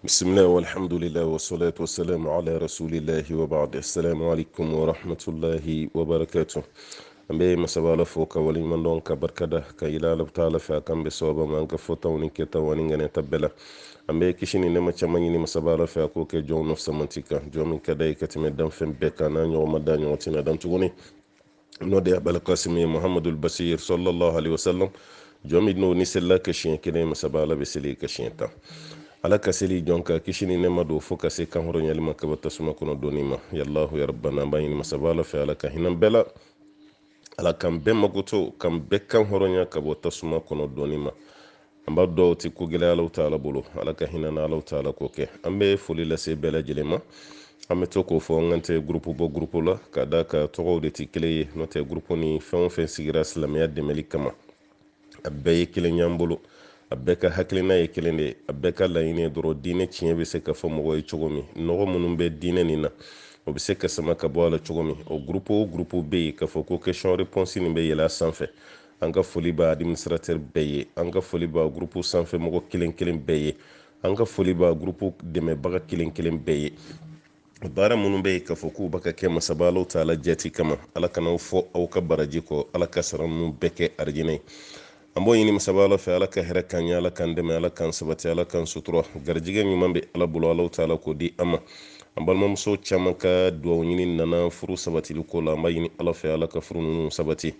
بسم الله والحمد لله والصلاة والسلام على رسول الله وبعد السلام عليكم ورحمة الله وبركاته ambe masabala foka wali mandon ka barkada ka ila Allah taala fa kan be soba man ka fota woni ke ta woni ngane tabela ambe kishini ne macha manyi ni masabala fa ko ke jon of samantika jomin kadai ka time dan fem be kana nyo madanyo tina dan tuguni no de abal qasimi muhammadul basir sallallahu alaihi wasallam jomi no ni sella ka shin kene masabala be seli ka shin ta ala ka seli jonka kishini ne mado foka se kan horo nyali makabata suma kono donima yallahu ya rabbana bayni masabala fa ala ka hinan bela ala kan bɛɛ magoto kan bɛɛ kan hɔrɔnya ka bɔ tasuma kɔnɔ dɔɔni ma an b'a dɔw ti ko gɛlɛya alaw taala bolo ala ka hinɛ na alaw taala k'o kɛ an bɛ foli lase bɛɛ lajɛlen ma an bɛ to k'o fɔ n kan tɛ gurupu bɔ gurupu la ka da ka tɔgɔw de ti kelen ye n'o tɛ gurupu ni fɛn o fɛn sigira silamɛya dɛmɛli kama a bɛɛ ye kelen y'an bolo a bɛɛ ka hakilina ye kelen de ye a bɛɛ ka laɲini ye dɔrɔn diinɛ tiɲɛ bɛ se ka fɔ mɔgɔ ye cogo min nɔgɔ minnu bɛ diinɛ nin na o bɛ se ka sama ka bɔ a la cogo min o grupu o grupu bɛ yen k'a fɔ ko question réponse nin bɛ yɛlɛ a sanfɛ an ka foli b'a administrateur bɛɛ ye an ka foli b'a grupu sanfɛ mɔgɔ kelen kelen bɛɛ ye an ka foli b'a grupu dɛmɛbaga kelen kelen bɛɛ ye baara minnu bɛ yen k'a fɔ k'u bɛ ka kɛ masabalaw ta la jati kama ala kana fɔ aw ka baraji kɔ ala ka sara ninnu bɛɛ kɛ arijinɛ ye an b'o ɲini masabala fɛ ala ka hɛrɛ kan ye ala kan dɛmɛ ala kan sabati ala kan sutura garijɛgɛ ɲuman bɛ ala bolo alaw ta la k'o di an ma an balimamuso caman ka duwawu ɲini nana furu sabatili ko la an b'a ɲini ala fɛ ala ka furu ninnu sabati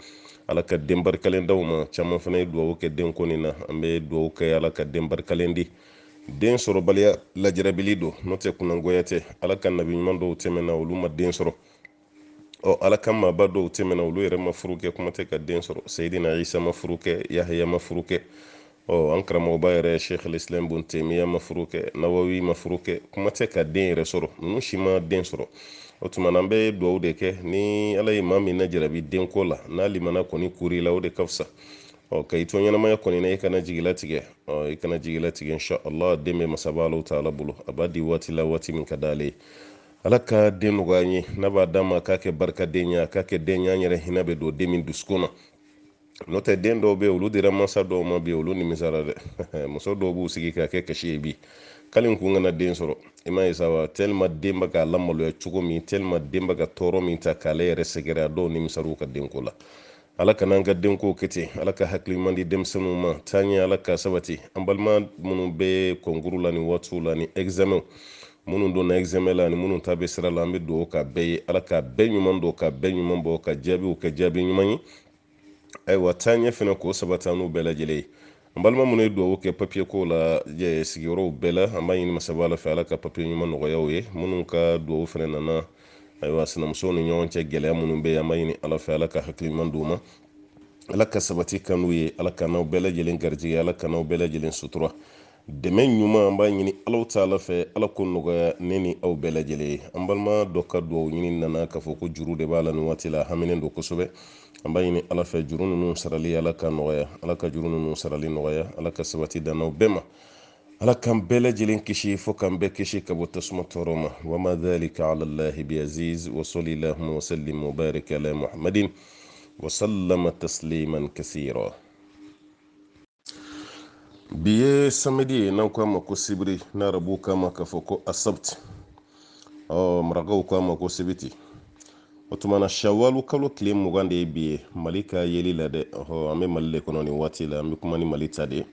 ala ka den barikalen d'aw ma caman fana ye duwawu kɛ den ko nin na an bɛ duwawu kɛ ala ka den barikalen di den sɔrɔbaliya lajarabili don n'o tɛ kunangoya tɛ ala ka nabi ɲuman dɔw tɛmɛna olu ma den sɔrɔ ala ka maaba dɔw tɛmɛna olu yɛrɛ ma furu kɛ kuma tɛ ka den sɔrɔ sayidina isa ma furu kɛ yahaya ma furu kɛ an karamɔgɔba yɛrɛ sheikh al-islam bun temiya ma furu kɛ nawawi ma furu kɛ kuma tɛ ka den yɛrɛ sɔrɔ ninnu si ma den sɔrɔ o tuma na an bɛ duwawu de kɛ ni ala ye maa min na jarabi denko la n'a limana kɔni kuri la o de ka fisa ka i to ɲɛnamaya kɔni na i kana jigila tigɛ i kana jigila tigɛ insha Allah den bɛ masaba alaw taala bolo a b'a di waati la waati min ka d'ale ye ala ka den nɔgɔya n ye n'a b'a d'a ma k'a kɛ barika den ye k'a kɛ den ye an yɛrɛ hinɛ bɛ don den min dusukun na n'o tɛ den dɔw bɛ yen olu dira mansa dɔw ma bi olu nimisara dɛ muso dɔw b'u sigi k'a kɛ kasi ye bi k'ale kun kana den sɔrɔ i m'a ye sa wa tellement den bɛ k'a lamaloya cogo min tellement den bɛ ka tɔɔrɔ min ta k'ale yɛrɛ sɛgɛrɛ a dɔw nimisar'u ka denko la ala kana an ka denko kɛ ten ala ka hakili man di denmisɛnninw ma taaɲɛ ala ka sabati an balima minnu bɛ kɔnkuru la ni waatiw la ni examen minnu donna examen la ni minnu ta bɛ sira la an bɛ dugawu k'a bɛɛ ye ala ka bɛɛ ɲuman don ka bɛɛ ɲuman bɔ ka jaabiw kɛ jaabi ɲuman ye ayiwa taaɲɛ fana k'o sabati an n'u bɛɛ lajɛlen ye an balima minnu ye duwawu kɛ papiye ko la sigiyɔrɔw bɛɛ la an b'a ɲini masaba ala fɛ ala ka papiye ɲuman nɔgɔya u ye minnu ka duwawu fana nana ayiwa sinamusow ni ɲɔgɔn cɛ gɛlɛya minnu bɛ yen an b'a ɲini ala fɛ ala ka hakili ɲuman d'u ma ala ka sabati kan n'u ye ala ka n'aw bɛɛ lajɛlen garijɛgɛ ala ka n'aw bɛɛ lajɛlen sutura dɛmɛ ɲuman an b'a ɲini alaw taala fɛ ala ko nɔgɔya ne ni aw bɛɛ lajɛlen ye an balima dɔ ka duwawu ɲini nana k'a fɔ ko juru de b'a la nin waati la haminen don kosɛbɛ an b'a ɲini ala fɛ juru ninnu sarali ala ka nɔgɔya ala ka juru ninnu sarali nɔgɔya ala ka sabati dan n'aw bɛɛ ma ala k'an bɛɛ lajɛlen kisi fo k'an bɛɛ kisi ka bɔ tasuma tɔɔrɔ ma wa ma dhalika ala allahi bi aziz wa salli allahumma wa sallim wa barik ala muhammadin wa sallama tasliman kasira bi ye samedi ye n'an ko a ma ko sibiri n'arabu k'a ma k'a fɔ ko asabt marakaw k'a ma ko sibiti o tuma na shawalu kalo tile 20 de ye bi ye mali ka yeli la dɛ an bɛ mali de kɔnɔ nin waati la an bɛ kuma ni mali ta de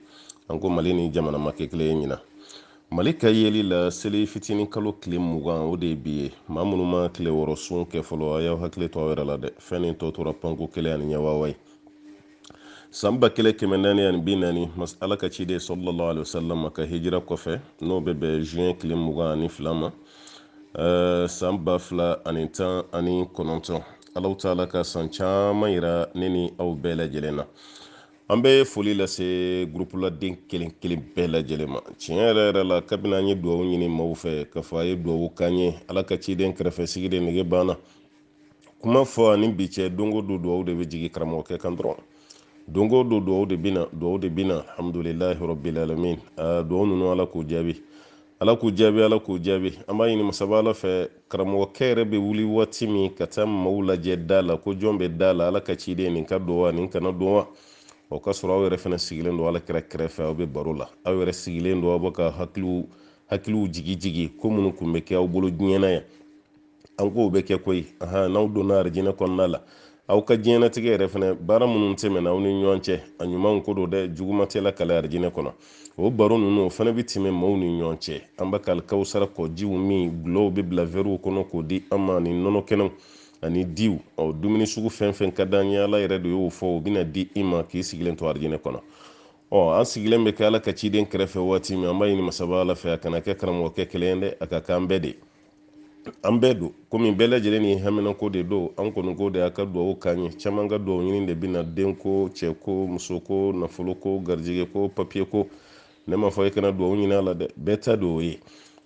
an ko mali ni jamana ma kɛ kelen ye ɲina mali ka yeli la seli fitinin kalo tile 20 o de ye bi ye maa minnu ma tile wɔɔrɔ sun kɛ fɔlɔ a y'aw hakili to aw yɛrɛ la dɛ fɛn nin tɔ tora panko kelen ani ɲɛwawa ye san 1440 ala ka ciden sallallahu alaihi wasallam ka hijira kɔfɛ n'o bɛ bɛn juin tile 22 ma san 2019 alaw taala ka san caman yira ne ni aw bɛɛ lajɛlen na an bɛ foli lase gurupuladen kelen kelen bɛɛ lajɛlen ma tiɲɛ yɛrɛ yɛrɛ la kabini an ye duwawu ɲini maaw fɛ k'a fɔ a ye duwawu k'an ye ala ka ciden kɛrɛfɛ sigiden nege banna kuma fɔ ani bi cɛ don o don duwawu de bɛ jigin karamɔgɔkɛ kan dɔrɔn don o don duwawu de bɛna alhamdulilahi rabbil alamin duwawu ninnu ala k'u jaabi ala k'u jaabi ala k'u jaabi an b'a ɲini masaba ala fɛ karamɔgɔkɛ yɛrɛ bɛ wuli waati min ka taa maaw lajɛ da la ko jɔn bɛ da la ala ka ciden nin ka don wa nin kana don wa o ka sɔrɔ aw yɛrɛ fana sigilen don ala kɛrɛ kɛrɛfɛ aw bɛ baro la aw yɛrɛ sigilen don aw bɛ ka hakiliw hakiliw jigi jigi ko minnu kun bɛ kɛ aw bolo diɲɛ na yan an k'o bɛ kɛ koyi n'aw donna arijinɛ kɔnɔna la aw ka diɲɛnatigɛ yɛrɛ fɛnɛ baara minnu tɛmɛna aw ni ɲɔgɔn cɛ a ɲumanw ko don dɛ juguman tɛ la kale arijinɛ kɔnɔ o baro ninnu o fana bɛ tɛmɛ maaw ni ɲɔgɔn cɛ an bɛ kalikawusara kɔjiw min gulɔw bɛ bila wɛriw kɔnɔ k'o di an ma ani nɔnɔ kɛnɛw ani diw dumuni sugu fɛn fɛn ka d'an ye ala yɛrɛ de y'o fɔ o bɛna di i ma k'i sigilen to arijinɛ kɔnɔ an sigilen bɛ kɛ ala ka ciden kɛrɛfɛ waati min an b'a ɲini masaba ala fɛ a kana kɛ karamɔgɔkɛ kelen dɛ a ka k'an bɛɛ de an bɛɛ don komi bɛɛ lajɛlen ni haminako de don an kɔni ko de a ka duwawu k'an ye caman ka duwawu ɲini de bɛna denko cɛko musoko nafoloko garijɛgɛ ko papiye ko ne ma fɔ i kana duwawu ɲini a la dɛ bɛɛ ta don o ye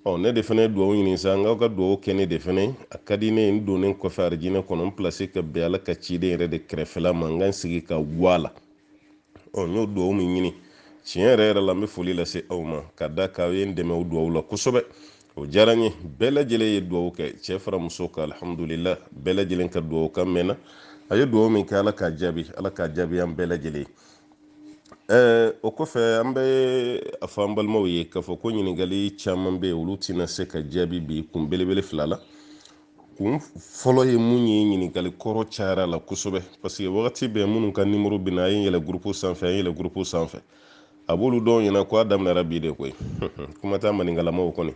ne de fana ye duwawu ɲini sa n k'aw ka duwawu kɛ ne de fana a ka di ne ye n donnen kɔfɛ arijinɛ kɔnɔ n pilasi ka bɛn ala ka ciden yɛrɛ de kɛrɛfɛla ma n ka n sigi ka guwa la n y'o duwawu min ɲini tiɲɛ yɛrɛ yɛrɛ la n bɛ foli lase aw ma ka da k'aw ye n dɛmɛ o duwawu la kosɛbɛ o diyara n ye bɛɛ lajɛlen ye duwawu kɛ cɛ fara muso ka alhamdulillah bɛɛ lajɛlen ka duwawu kan mɛnna a ye duwawu min kɛ ala k'a jaabi an bɛɛ lajɛlen o kɔfɛ an bɛ a fɔ an balimaw ye k'a fɔ ko ɲininkali caman bɛ yen olu tɛna se ka jaabi bi kun belebele fila la kun fɔlɔ ye mun ye ɲininkali kɔrɔ cayara la kosɛbɛ parce que wagati bɛɛ minnu ka nimoro bɛna a ye yɛlɛ gurupu sanfɛ a ye yɛlɛ gurupu sanfɛ a b'olu dɔw ɲɛna k'a daminɛra bi de koyi kuma t'a maninkalamaw kɔni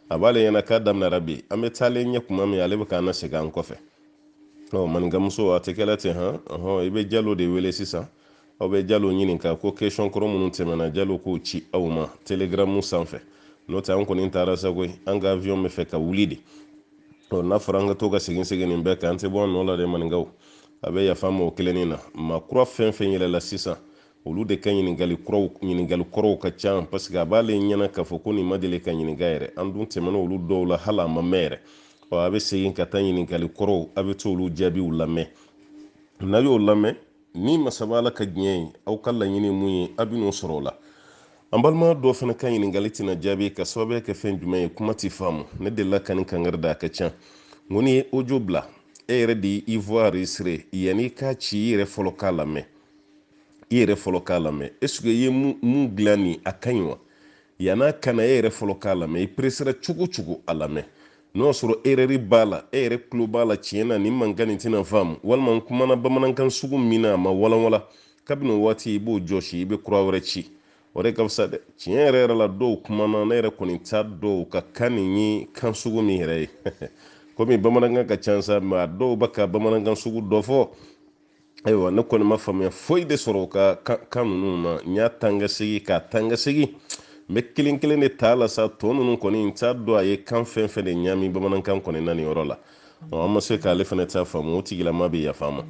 a b'ale ɲɛna k'a daminɛra bi an bɛ taalen ɲɛ kuma min ale bɛ k'an na segin an kɔfɛ maninkamuso a tɛ kɛla ten i bɛ jalo de wele sisan aw bɛ jalo ɲininka ko question kɔrɔ minnu tɛmɛna jalo k'o ci aw ma telegramu sanfɛ n'o tɛ an kɔni taara sago an ka avion bɛ fɛ ka wuli de n'a fɔra an ka to ka segin nin bɛɛ kan an tɛ bɔ an nɔ la dɛ maninkaw a bɛ yafa ma o kelennin na maa kura fɛn fɛn yɛlɛla sisan olu de ka ɲininkali kɔrɔw ka ca parce que a b'ale ɲɛna k'a fɔ ko nin ma deli ka ɲininka yɛrɛ an dun tɛmɛna olu dɔw la hali a ma mɛn yɛrɛ a bɛ segin ka taa ɲininkali kɔrɔw a bɛ to olu jaabiw lamɛn n'a y'o lamɛn ni masaba ala ka diɲɛ ye aw ka laɲini mun ye a bɛ n'o sɔrɔ o la an balima dɔ fana ka ɲininkali tɛna jaabi ka sababu kɛ fɛn jumɛn ye kuma tɛ faamu ne delila ka nin kankari da a ka ca n ko ni ye audio bila e yɛrɛ de y'i voix enregistré yanni i k'a ci i yɛrɛ fɔlɔ k'a lamɛn est ce que i ye mun dilan nin a ka ɲi wa yann'a kana e yɛrɛ fɔlɔ k'a lamɛn i pressera cogo cogo a lamɛn n'o y'a sɔrɔ erreur b'a la e yɛrɛ tulo b'a la tiɲɛ na nin mankan nin tɛna faamu walima n kumana bamanankan sugu min na a ma walanwala kabini o waati i b'o jɔsi i bɛ kura wɛrɛ ci o de ka fisa dɛ tiɲɛ yɛrɛ yɛrɛ la dɔw kumana ne yɛrɛ kɔni t'a dɔw ka kan nin ye kan sugu min yɛrɛ ye komi bamanankan ka ca sa mɛ a dɔw bɛ ka bamanankan sugu dɔ fɔ ayiwa ne kɔni ma faamuya foyi de sɔrɔ o ka kan ninnu na n y'a tan ka segin k'a tan ka segin n bɛ kelen kelen de ta la sa tɔ ninnu kɔni n t'a dɔn a ye kan fɛn fɛn de ɲami bamanankan kɔni na nin yɔrɔ la an ma se k'ale fana ta faamu o tigilama bɛ yafa ma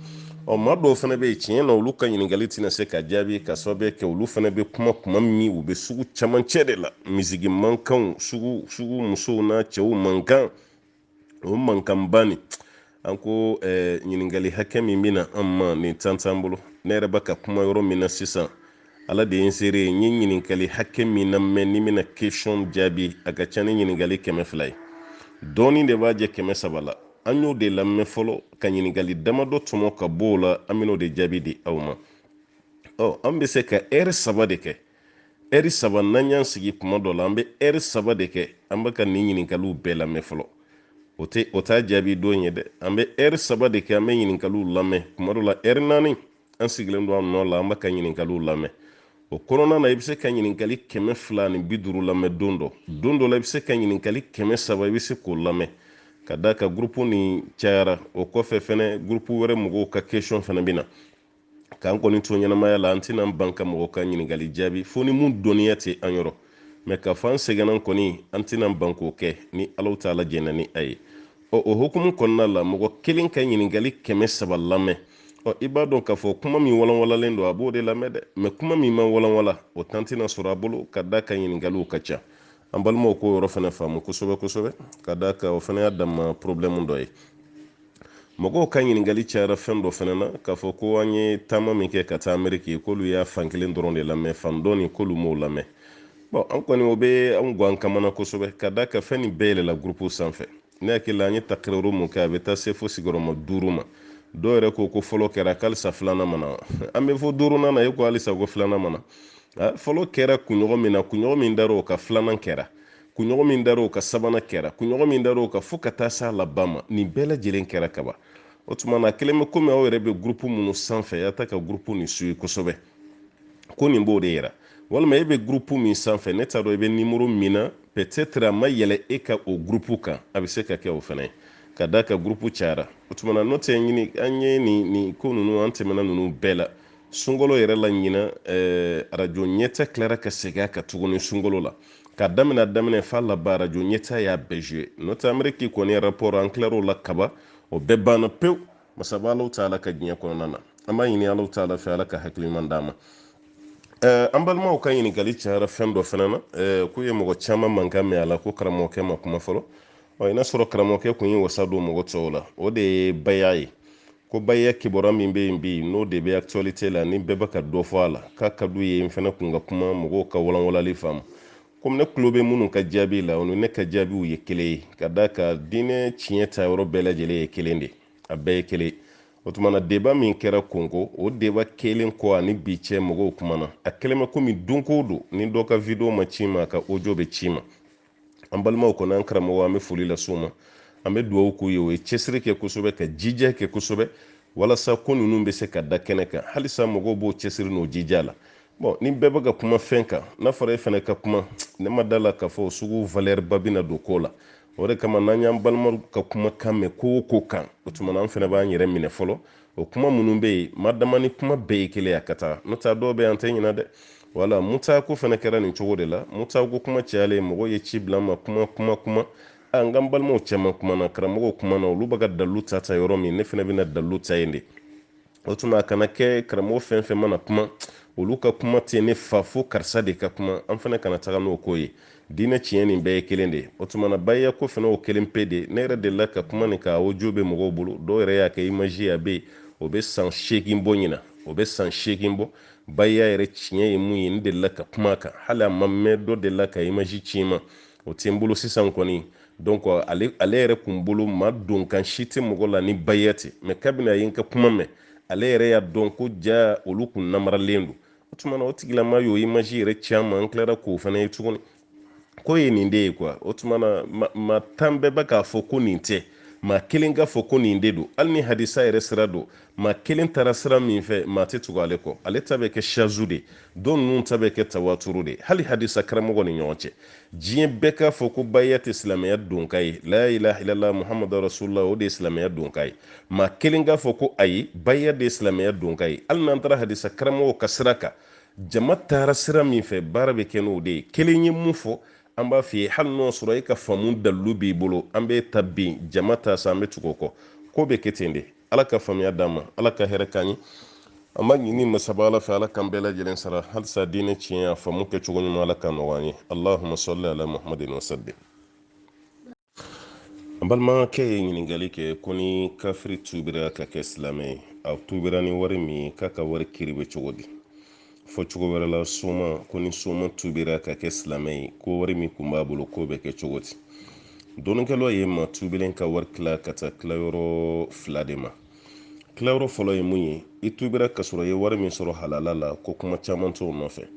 maa dɔw fana bɛ yen tiɲɛ na olu ka ɲininkali tɛna se ka jaabi ka sababu kɛ olu fana bɛ kuma min u bɛ sugu camancɛ de la misigi mankanw sugu musow n'a cɛw mankan o mankanba nin an ko ɲininkali hakɛ min bɛna an ma nin t'an bolo ne yɛrɛ bɛ ka kuma yɔrɔ min na sisan ala de ye n seere n ye ɲininkali hakɛ min na mɛn ni bɛna question jaabi a ka ca ni ɲininkali 200 ye dɔɔnin de b'a jɛ 300 la an y'o de lamɛn fɔlɔ ka ɲininkali damadɔ tɔmɔ ka bɔ o la an bɛn'o de jaabi di aw ma an bɛ se ka heure 3 de kɛ heure 3 n'an y'an sigi kuma dɔ la an bɛ heure 3 de kɛ an bɛ ka nin ɲininkaliw bɛɛ lamɛn fɔlɔ o t'a jaabi don ye dɛ an bɛ heure 3 de kɛ an bɛ ɲininkaliw lamɛn kuma dɔ la heure 4 an sigilen don an nɔ la an bɛ ka ɲininkaliw lamɛn o kɔnɔna na i bɛ se ka ɲininkali 250 lamɛn don dɔ la i bɛ se ka ɲininkali 300 i bɛ se k'o lamɛn ka d'a kan gurupu nin cayara o kɔfɛ fɛnɛ gurupu wɛrɛ mɔgɔw ka question fɛnɛ bɛ na k'an kɔni to ɲɛnamaya la an tɛna ban ka mɔgɔ ka ɲininkali jaabi fo ni mun dɔnniya tɛ an yɔrɔ mɛ ka fɔ an sɛgɛnna kɔni an tɛna ban k'o kɛ ni alaw taala jɛnna ni a ye o hukumu kɔnɔna la mɔgɔ kelen ka ɲininkali 300 lamɛn i b'a dɔn k'a fɔ kuma min walanwalalen don a b'o de lamɛn dɛ mɛ kuma min ma walanwala o tan tɛna sɔrɔ a bolo ka d'a kan ɲininkaliw ka ca an balimaw k'o yɔrɔ fana faamu kosɛbɛ ka d'a kan o fana y'a dama problème dɔ ye mɔgɔw ka ɲininkali cayara fɛn dɔ fana na k'a fɔ ko an ye taama min kɛ ka taa Ameriki k'olu y'a fan kelen dɔrɔn de lamɛn fan dɔ nin k'olu m'o lamɛn an kɔni o bɛ an gan kamana kosɛbɛ ka d'a kan fɛn nin bɛɛ yɛlɛla gurupu sanfɛ ne hakili la an ye takiriro mun kɛ a bɛ taa se fo sigiyɔrɔma 5 ma dɔw yɛrɛ ko fɔlɔ kɛra k'alisa filanan mana an bɛ fɔ 5nan na e ko halisa ko filanan mana fɔlɔ kɛra kunɲɔgɔn min na kunɲɔgɔn min dar'o ka filanan kɛra kunɲɔgɔn min dar'o ka sabanan kɛra kunɲɔgɔn min dar'o ka fo ka taa s'a laban ma nin bɛɛ lajɛlen kɛra kaban o tuma na kelen bɛ komi aw yɛrɛ bɛ groupe minnu sanfɛ y'a ta ka groupe nin suit kosɛbɛ ko nin b'o de yira walima e bɛ groupe min sanfɛ ne t'a dɔn i bɛ numéro min na peut-être a ma yɛlɛ e ka o groupe kan a bɛ se ka kɛ o fana ye ka da ka groupe cayara o tuma na n'o tɛ ɲini an ye nin ko ninnu an tɛmɛna ninnu bɛɛ la sunkalo yɛrɛ la ɲina arajo ɲɛta tilara ka segin a kan tuguni sunkalo la ka daminɛ f'a laban arajo ɲɛta y'a bɛɛ joué n'o tɛ Ameriki kɔni rapport an tilar'o la kaba o bɛɛ banna pewu masaba Alahu taala ka diɲɛ kɔnɔna na an b'a ɲini Alahu taala fɛ Ala ka hakiliman d'an ma an balimaw ka ɲininkali cayara fɛn dɔ fana na k'u ye mɔgɔ caman mankan mɛn a la ko karamɔgɔkɛ ma kuma fɔlɔ i n'a sɔrɔ karamɔgɔkɛ kun ye wasa don mɔgɔ tɔw la o de ye baya ye ko baya kibaruya min bɛ yen bi n'o de bɛ actualité la ni bɛɛ bɛ ka dɔ fɔ a la k'a ka d'u ye n fana kun ka kuma mɔgɔw ka walanwalali faamu komi ne tulo bɛ minnu ka jaabi la o ni ne ka jaabiw ye kelen ye ka d'a kan diinɛ tiɲɛ ta yɔrɔ bɛɛ lajɛlen ye kelen de a bɛɛ ye kelen o tuma na débat min kɛra Kongo o débat kelen kɔ ani bi cɛ mɔgɔw kumana a kɛlen bɛ komi don ko don ni dɔ ka vidéo ma ci ma a ka audio bɛ ci ma an balimaw kɔni an karamɔgɔ an bɛ foli lase u ma an bɛ dugawu k'u ye o ye cɛsiri kɛ kosɛbɛ ka jija kɛ kosɛbɛ walasa ko ninnu bɛ se ka da kɛnɛ kan halisa mɔgɔw b'o cɛsiri n'o jija la bon ni bɛɛ bɛ ka kuma fɛn kan n'a fɔra e fana ka kuma ne ma da la k'a fɔ sugu valeur ba bɛna don ko la o de kama n'an y'an balimaw ka kumakan mɛn ko o ko kan o tuma na an fana b'an yɛrɛ minɛ fɔlɔ o kuma minnu bɛ yen ma dama ni kuma bɛɛ ye kelen a ka taa n'o tɛ dɔw bɛ yan an tɛ ɲina dɛ wala Musa ko fana kɛra nin cogo de la Musa ko kuma cayalen mɔgɔw ye ci bila ma kuma an ka balimaw cɛman kumana karamɔgɔw kumana olu bɛ ka dalilu ta yɔrɔ min ne fana bɛna dalilu ta yen de o tuma a kana kɛ karamɔgɔ fɛn fɛn mana kuma olu ka kuma tɛ ne fa fo karisa de ka kuma an fana kana taga n'o ko ye diinɛ tiɲɛ nin bɛɛ ye kelen de o tuma na baya ko fana o kelen pe de ne yɛrɛ delila ka kuma nin ka audio bɛ mɔgɔw bolo dɔw yɛrɛ y'a kɛ image a bɛ yen o bɛ san 8 bɔ ɲina o bɛ san 8 bɔ baya yɛrɛ tiɲɛ ye mun ye n delila ka kuma kan hali a ma mɛn dɔ delila ka image ci ma o tɛ n bolo sisan kɔni donc ale yɛrɛ kun bolo maa don kan si tɛ mɔgɔ la ni baya tɛ mais kabini a ye n ka kuma mɛn ale yɛrɛ y'a dɔn ko ja olu kun namaralen don o tuma na o tigilama y'o image yɛrɛ caman an tilara k'o fana ye tuguni ko ye nin de ye quoi o tuma na maa tan bɛɛ bɛ k'a fɔ ko nin tɛ maa kelen ka fɔ ko nin de don hali ni hadisa yɛrɛ sira don maa kelen taara sira min fɛ maa tɛ tugu ale kɔ ale ta bɛ kɛ shazu de dɔw ninnu ta bɛ kɛ tawaturu de hali hadisa karamɔgɔ ni ɲɔgɔn cɛ diɲɛ bɛɛ k'a fɔ ko baya tɛ silamɛya donka ye la ilaha illallah muhammadu rasulullah o de ye silamɛya donka ye maa kelen k'a fɔ ko ayi baya de ye silamɛya donka ye hali n'an taara hadisa karamɔgɔw ka sira kan jama taara sira min fɛ baara bɛ kɛ n'o de ye kelen ye mun fɔ an b'a f'i ye hali n'o sɔrɔ e ka faamu dalilu b'i bolo an bɛ ta bin jama ta sa an bɛ tugu o kɔ ko bɛ kɛ ten de ala ka faamuya d'an ma ala ka hɛrɛ k'an ye an b'a ɲini masaba ala fɛ ala k'an bɛɛ lajɛlen sara halisa diinɛ tiɲɛ a faamu kɛcogo ɲuman ala k'a nɔgɔya an ye allahumma salli ala muhammadin wa sallim an balimakɛ ye ɲininkali kɛ ko ni kafiri tubira ka kɛ silamɛ ye a tubira ni wari min ye k'a ka wari kiri bɛ cogo di fɔ cogo wɛrɛ la soma ko ni soma tubira ka kɛ silamɛ ye ko wari min kun b'a bolo k'o bɛ kɛ cogo di dɔnnikɛlaw ye maa tubilen ka wari tila ka taa tilayɔrɔ 2 de ma tilayɔrɔ fɔlɔ ye mun ye i tubira ka sɔrɔ i ye wari min sɔrɔ halala la ko kuma caman t'o nɔfɛ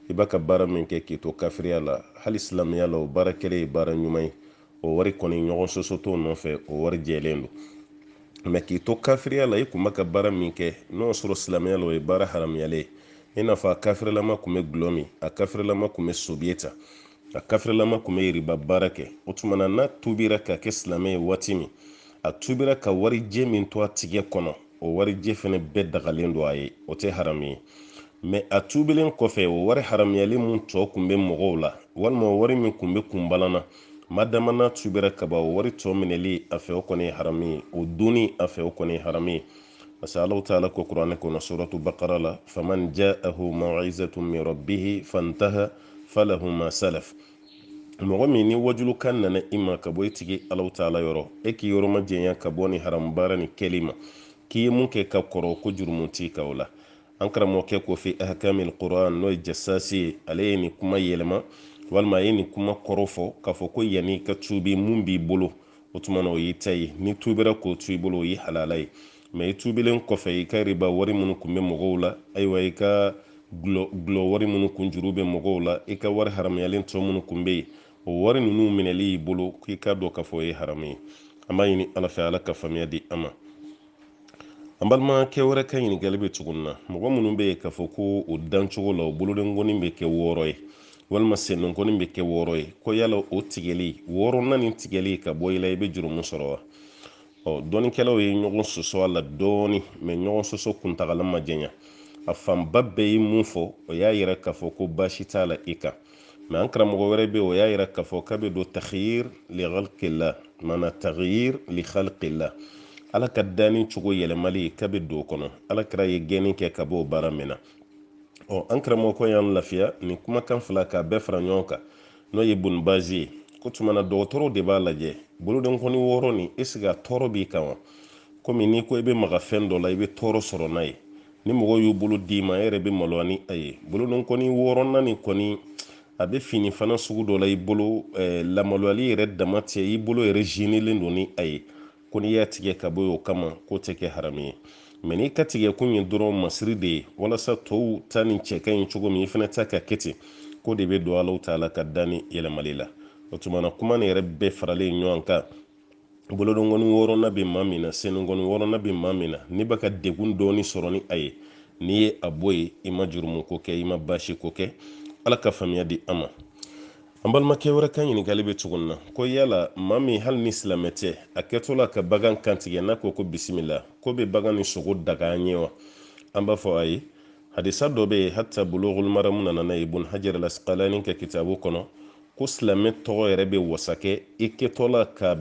i b'a ka baara min kɛ k'i to kafiriya la hali silamɛya la o baara kɛlen ye baara ɲuman ye o wari kɔni ɲɔgɔn soso t'o nɔfɛ o wari jɛlen don mɛ k'i to kafiriya la i kun b'a ka baara min kɛ n'o sɔrɔ silamɛya la o ye baara haramuyalen ye i n'a fɔ a kafirilama kun bɛ gulɔ min a kafirilama kun bɛ sobiye ta a kafirilama kun bɛ riba baara kɛ o tuma na n'a tubira ka kɛ silamɛ ye waati min a tubira ka warijɛ min to a tigɛ kɔnɔ o warijɛ fɛnɛ bɛɛ dagalen don a ye o tɛ haramu ye mɛ a tubilen kɔfɛ o wari haramuyalen mun tɔ kun bɛ mɔgɔw la walima wari min kun bɛ kunbalana madama n'a tubira ka ban o wari tɔ minɛli a fɛ o kɔni ye haramu ye o donni a fɛ o kɔni ye haramu ye parce que Allahu taala ko kuranɛ kɔnɔ suratu bakara la faman ja'ahu maw'izatun min rabbihi fantaha falahu ma salaf mɔgɔ min ni wajulukan nana i ma ka bɔ i tigi Allahu taala yɔrɔ e k'i yɔrɔ ma jɛnya ka bɔ ni haramu baara ni kɛli ma k'i ye mun kɛ ka kɔrɔ ko jurumu t'i ka o la an karamɔgɔkɛ ko fi ahkamil quran n'o ye jasasi ye ale ye nin kuma yɛlɛma walima a ye nin kuma kɔrɔ fɔ k'a fɔ ko yanni ka tuubi mun b'i bolo o tuma na o y'i ta ye ni tuubira k'o to i bolo o ye halala ye mɛ i tuubilen kɔfɛ i ka riba wari minnu kun bɛ mɔgɔw la ayiwa i ka gulɔ wari minnu kun juru bɛ mɔgɔw la i ka wari haramuyalen tɔ minnu kun bɛ yen o wari ninnu minɛli bolo k'i ka dɔn k'a fɔ o ye haramu ye. An b'a ɲini ala fɛ ala ka faamuya di an ma. An balimakɛ wɛrɛ ka ɲininkali bɛ tuguni na, mɔgɔ minnu bɛ yen k'a fɔ ko o dancogo la o bolodenkɔni bɛ kɛ 6 ye walima sendenkɔni bɛ kɛ 6 ye, ko yala o tigɛli 6 nin tigɛli ka bɔ i la i bɛ juru mun sɔrɔ wa? Dɔnnikɛlaw ye ɲɔgɔn sɔsɔ a la dɔɔni, mais ɲɔgɔn sɔsɔ kuntagala ma jɛnya. A fanba bɛɛ ye mun fɔ o y'a yira k'a fɔ ko baasi t'a la i kan, mais an karamɔgɔ wɛrɛ bɛ o y'a yira k'a fɔ k'a bɛ don takhayir li khalqillah, maana takhayir li khalqillah, ala ka danni cogo yɛlɛmali k'a bɛ don o kɔnɔ. Ala kɛra ye gɛnni kɛ ka bɔ o baara min na. An karamɔgɔ y'an lafiya nin kumakan fila k'a bɛɛ fara ɲɔgɔn kan n'o ye Ibn Baz ye, ko tuma na dɔgɔtɔrɔw de b'a lajɛ bolodenkɔni 6 nin est ce que a tɔɔrɔ b'i kan wa? Komi n'i ko i bɛ maga fɛn dɔ la i bɛ tɔɔrɔ sɔrɔ n'a ye, ni mɔgɔw y'u bolo d'i ma e yɛrɛ bɛ maloya ni a ye. Bolodenkɔni 6 nin kɔni a bɛ fini fana sugu dɔ la i bolo, lamaloyali yɛrɛ dama tɛ, i bolo yɛrɛ zenelen don ni a ye, ko n'i y'a tigɛ ka bɔ yen o kama k'o tɛ kɛ haramu ye. Mais n'i ka tigɛ kun ye dɔrɔn masiri de ye walasa tɔw ta ni cɛ ka ɲi cogo min i fana ta ka kɛ ten, ko de bɛ don Alahu Taala ka danni yɛlɛmali la. O tuma na kuma nin yɛrɛ bɛɛ faralen ɲɔgɔn kan, bolodenkɔni 6 bɛ maa min na, sendenkɔni 6 bɛ maa min na, n'i bɛ ka degun dɔɔni sɔrɔ ni a ye, n'i ye a bɔ yen i ma jurumu ko kɛ, i ma baasi ko kɛ. Ala ka faamuya di an ma. An balimakɛ wɛrɛ ka ɲininkali bɛ tuguni na, ko yala maa min hali ni silamɛ tɛ a kɛtɔ la ka bagan kantigɛ n'a ko ko bisimila, ko bɛ bagan ni sogo daga an ye wa? An b'a fɔ ayi. Hadisa dɔ bɛ yen hatta Bulughul Maram nana n'a ye Ibn Hajar al-Asqalani ka kitabu kɔnɔ, ko silamɛ tɔgɔ yɛrɛ bɛ wasakɛ i kɛtɔ la ka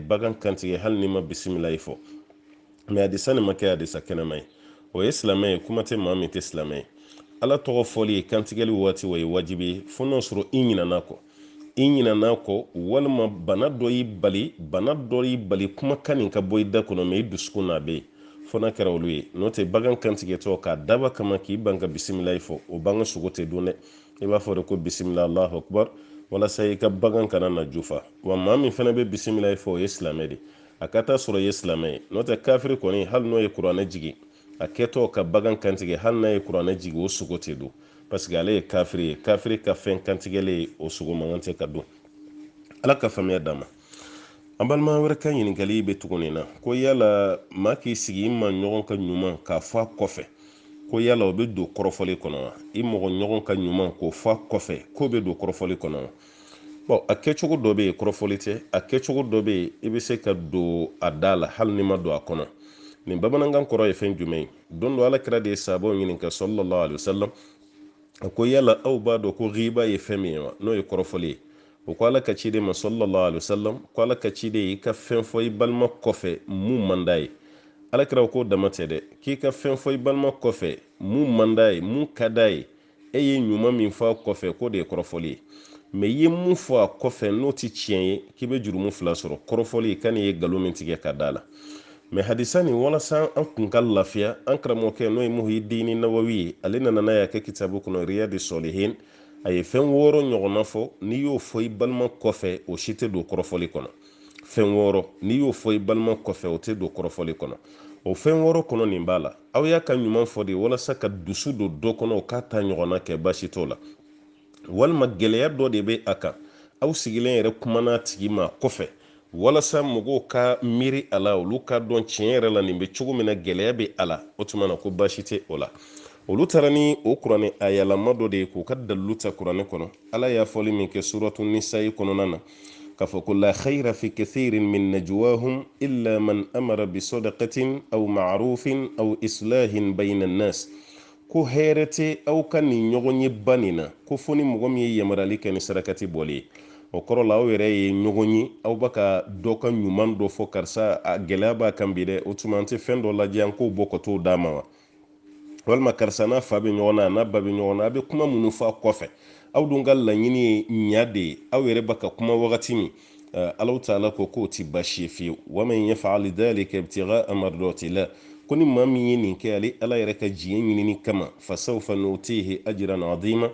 bagan kantigɛ hali ni ma bisimila fɔ. Mais hadisa nin ma kɛ hadisa kɛnɛma ye, o ye silamɛ ye, kuma tɛ maa min tɛ silamɛ ye. Ala tɔgɔ fɔli kantigɛli waati o ye wajibi ye fo n'o sɔrɔ i ɲinɛn'a kɔ. I ɲinɛn'a kɔ walima bana dɔ y'i bali kumakan nin ka bɔ i da kɔnɔ mais i dusukun na a bɛ yen, fo n'a kɛra olu ye. N'o tɛ bagan kantigɛtɔ k'a daba kama k'i ban ka bisimila fɔ, o bagan sogo tɛ dun dɛ. I b'a fɔ de ko bisimila Allahu akbar walasa i ka bagan kana na jufa. Wa maa min fana bɛ bisimila fɔ o ye silamɛ de, a ka taa sɔrɔ i ye silamɛ ye. N'o tɛ kafiri kɔni hali n'o ye kuranɛ jigi a kɛtɔ ka bagan kantigɛ hali n'a ye kuranɛ jigi o sogo tɛ dun, parce que ale ye kafiri ye. Kafiri ka fɛn kantigɛlen o sogo mankan tɛ ka dun. Ala ka faamuya d'an ma. An balima wɛrɛ ka ɲininkali bɛ tuguni na, ko yala maa k'i sigi i ma ɲɔgɔn ka ɲuman k'a fɔ a kɔfɛ, ko yala o bɛ don kɔrɔfɔli kɔnɔ wa? I mɔgɔ ɲɔgɔn ka ɲuman k'o fɔ a kɔfɛ k'o bɛ don kɔrɔfɔli kɔnɔ wa? Bon, a kɛcogo dɔ bɛ yen kɔrɔfɔli tɛ, a kɛcogo dɔ bɛ yen i bɛ se ka don a da la hali ni ma don a kɔnɔ. Nin bamanankan kɔrɔ ye fɛn jumɛn ye? Don dɔ Alakira de ye sahabaw ɲininka sallallahu alaihi wasallam, a ko yala aw b'a dɔn ko ghiba ye fɛn min ye wa? N'o ye kɔrɔfɔli ye. O ko Ala ka ciden ma sallallahu alaihi wasallam, ko Ala ka ciden i ka fɛn fɔ i balima kɔfɛ mun man d'a ye. Alakira ko dama tɛ dɛ, k'i ka fɛn fɔ i balima kɔfɛ mun man d'a ye, mun ka d'a ye, e ye ɲuman min fɔ a kɔfɛ k'o de ye kɔrɔfɔli ye. Mais i ye mun fɔ a kɔfɛ n'o tɛ tiɲɛ ye k'i bɛ jurumu 2 sɔrɔ, kɔrɔfɔli ka n'i ye nkalon min tigɛ ka d'a la. Mais hadisa nin walasa an kun ka lafiya, an karamɔgɔkɛ n'o ye Muhyiddin Nawawi ye, ale nana n'a ye a kɛ kitabu kɔnɔ Riyadi Solihin, a ye fɛn 6 ɲɔgɔnna fɔ n'i y'o fɔ i balima kɔfɛ o si tɛ don kɔrɔfɔli kɔnɔ. Fɛn 6 n'i y'o fɔ i balima kɔfɛ o tɛ don kɔrɔfɔli kɔnɔ. O fɛn 6 kɔnɔ nin b'a la, aw y'a ka ɲuman fɔ de walasa ka dusu don dɔ kɔnɔ o k'a ta ɲɔgɔnna kɛ baasi t'o la. Walima gɛlɛya dɔ de bɛ a kan, aw sigilen yɛrɛ kumana a tigi ma kɔfɛ walasa mɔgɔw ka miiri a la, olu ka dɔn tiɲɛ yɛrɛ la nin bɛ cogo min na gɛlɛya bɛ a la, o tuma na ko baasi tɛ o la. Olu taara ni o kuranɛ ayalama dɔ de ye k'u ka dalilu ta kuranɛ kɔnɔ. Ala y'a fɔli min kɛ suratu nisa'i kɔnɔna na k'a fɔ ko la khayra fi kathirin min najwahum illa man amara bi sadaqatin aw ma'rufin aw islahin bayna an-nas, ko hɛrɛ tɛ aw ka nin ɲɔgɔn ye ba nin na, ko fo ni mɔgɔ min ye yamarali kɛ ni sarakati bɔli ye. O kɔrɔ la aw yɛrɛ ye ɲɔgɔn ye, aw bɛ ka dɔ ka ɲuman dɔ fɔ karisa a gɛlɛya b'a kan bi dɛ, o tuma an tɛ fɛn dɔ lajɛ an k'o bɔ ka t'o d'a ma wa? Walima karisa n'a fa bɛ ɲɔgɔn na a n'a ba bɛ ɲɔgɔn na, a bɛ kuma minnu fɔ a kɔfɛ, aw dun ka laɲini ye ɲa de ye, aw yɛrɛ bɛ ka kuma wagati min Alahu Taala ko k'o tɛ baasi ye fiyewu. wa man yaf'al dhalika ibtigha'a mardatillah, ko ni maa min ye nin kɛ ale Ala yɛrɛ ka diɲɛ ɲinini kama fasawfa nu'tihi ajran 'azima,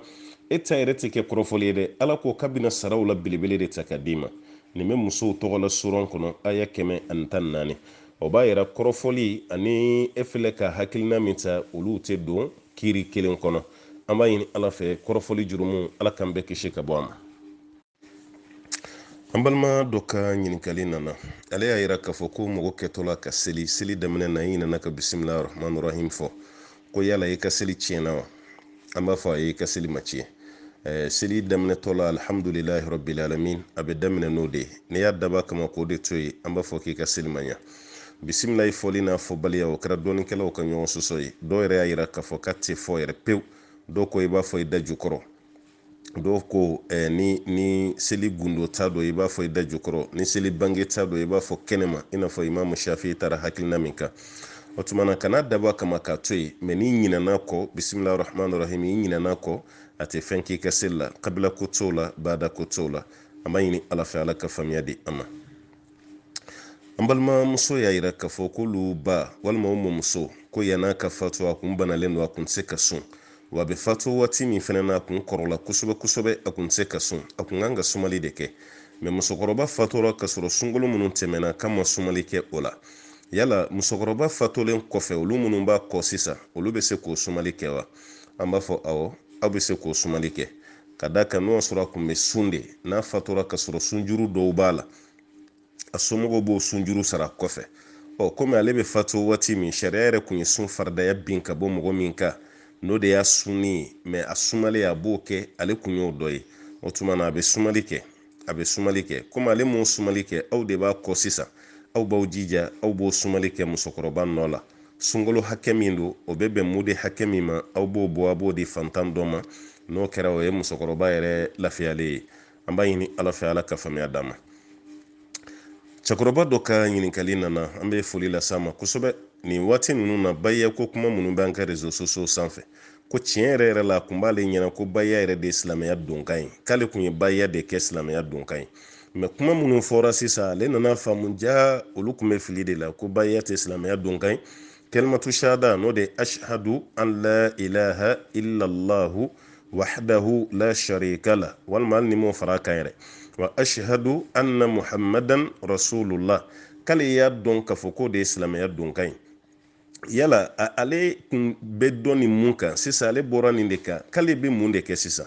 e ta yɛrɛ tɛ kɛ kɔrɔfɔli ye dɛ, Ala ko k'a bɛna saraw la belebele de ta ka d'i ma. Nin bɛ musow tɔgɔ la suran kɔnɔ aya 114. O b'a yɛrɛ kɔrɔfɔli ani e filɛ ka hakilina min ta olu tɛ don kiiri kelen kɔnɔ. An b'a ɲini Ala fɛ kɔrɔfɔli jurumu Ala k'an bɛɛ kisi ka bɔ a ma. balima dɔ ka ɲininkali nana ale y'a yira k'a fɔ ko mɔgɔ kɛtɔla ka seli daminɛ na i nana ka bisimilahi rahmani rahim fɔ ko yala i ka seli tiɲɛna wa an b'a fɔ a ye i ka seli ma tiɲɛ seli daminɛtɔ la alhamdulilahi rabbil alamin a bɛ daminɛ n'o de ye n'i y'a daba kama k'o de to ye an b'a fɔ k'i ka seli ma ɲa bisimilahi fɔli n'a fɔbaliya o kɛra dɔɔnikɛlaw ka ɲɔgɔn sɔsɔ ye dɔw yɛrɛ y'a yira k'a fɔ k'a tɛ fɔ yɛrɛ pewu dɔw ko i b'a fɔ i da jukɔrɔ dɔw ko ni seli gundo ta dɔ i b'a fɔ i da jukɔrɔ ni seli bange ta dɔ i b'a fɔ kɛnɛma i n'a fɔ imamu shafi taara hakilina min kan o tumana kana daba kama k'a to ye mɛ n'i ɲinɛna kɔ bisimilahi rahmani rahim i ɲinɛna kɔ a tɛ fɛn k'i ka seli la kabila ko t'o la bada ko t'o la an b'a ɲini ala fɛ ala ka faamuya di an ma an balimamuso y'a yira k'a fɔ k'olu ba walima o mɔmuso ko yan'a ka fatu a kun banalen don a kun tɛ se ka sun wa a bɛ fatu waati min fana na a kun kɔrɔla kosɛbɛ a kun tɛ se ka sun a kun kan ka sumali de kɛ mɛ musokɔrɔba fatura ka sɔrɔ sunkalo minnu tɛmɛna k'a ma sumali kɛ o la yala musokɔrɔba fatulen kɔfɛ olu minnu b'a kɔ sisan olu bɛ se k'o sumali kɛ wa an b'a fɔ awɔ aw bɛ se k'o sumali kɛ ka d'a kan n'o y'a sɔrɔ a kun bɛ sun de n'a fatura ka sɔrɔ sunjuru dɔw b'a la a somɔgɔw b'o sunjuru sara kɔfɛ komi ale bɛ fatu waati min sariya yɛrɛ kun ye sun faridaya bin ka bɔ mɔgɔ min kan n'o de y'a sunni ye mɛ a sumalen a b'o kɛ ale kun y'o dɔ ye o tuma na a bɛ sumali kɛ komi ale m'o sumali kɛ aw de b'a kɔ sisan aw b'aw jija aw b'o sumali kɛ musokɔrɔba nɔ la sunkalo hakɛ min don o bɛ bɛn mudi hakɛ min ma aw b'o bɔ a b'o di fantan dɔ ma n'o kɛra o ye musokɔrɔba yɛrɛ lafiyalen ye an b'a ɲini ala fɛ ala ka faamuya d'a ma cɛkɔrɔba dɔ ka ɲininkali nana an bɛ foli las'a ma kosɛbɛ nin waati ninnu na bayiya ko kuma minnu b'an ka réseaux sociaux sanfɛ ko tiɲɛ yɛrɛ la a kun b'ale ɲɛna ko bayiya yɛrɛ de ye silamɛya donkan ye k'ale kun ye bayiya de kɛ silamɛya donkan ye mɛ kuma minnu fɔra sisan ale nana faamu ja olu kun bɛ fili de la ko bayiya tɛ silamɛya donkan ye kalimatu shahada n'o de ashhadu an la ilaha illallahu wahdahu la sharika la walima hali ni m'o fara kan yɛrɛ wa ashhadu anna muhammadan rasulullah k'ale y'a dɔn k'a fɔ k'o de ye silamɛya donkan ye yala ale kun bɛ dɔn nin mun kan sisan ale bɔra nin de kan k'ale bɛ mun de kɛ sisan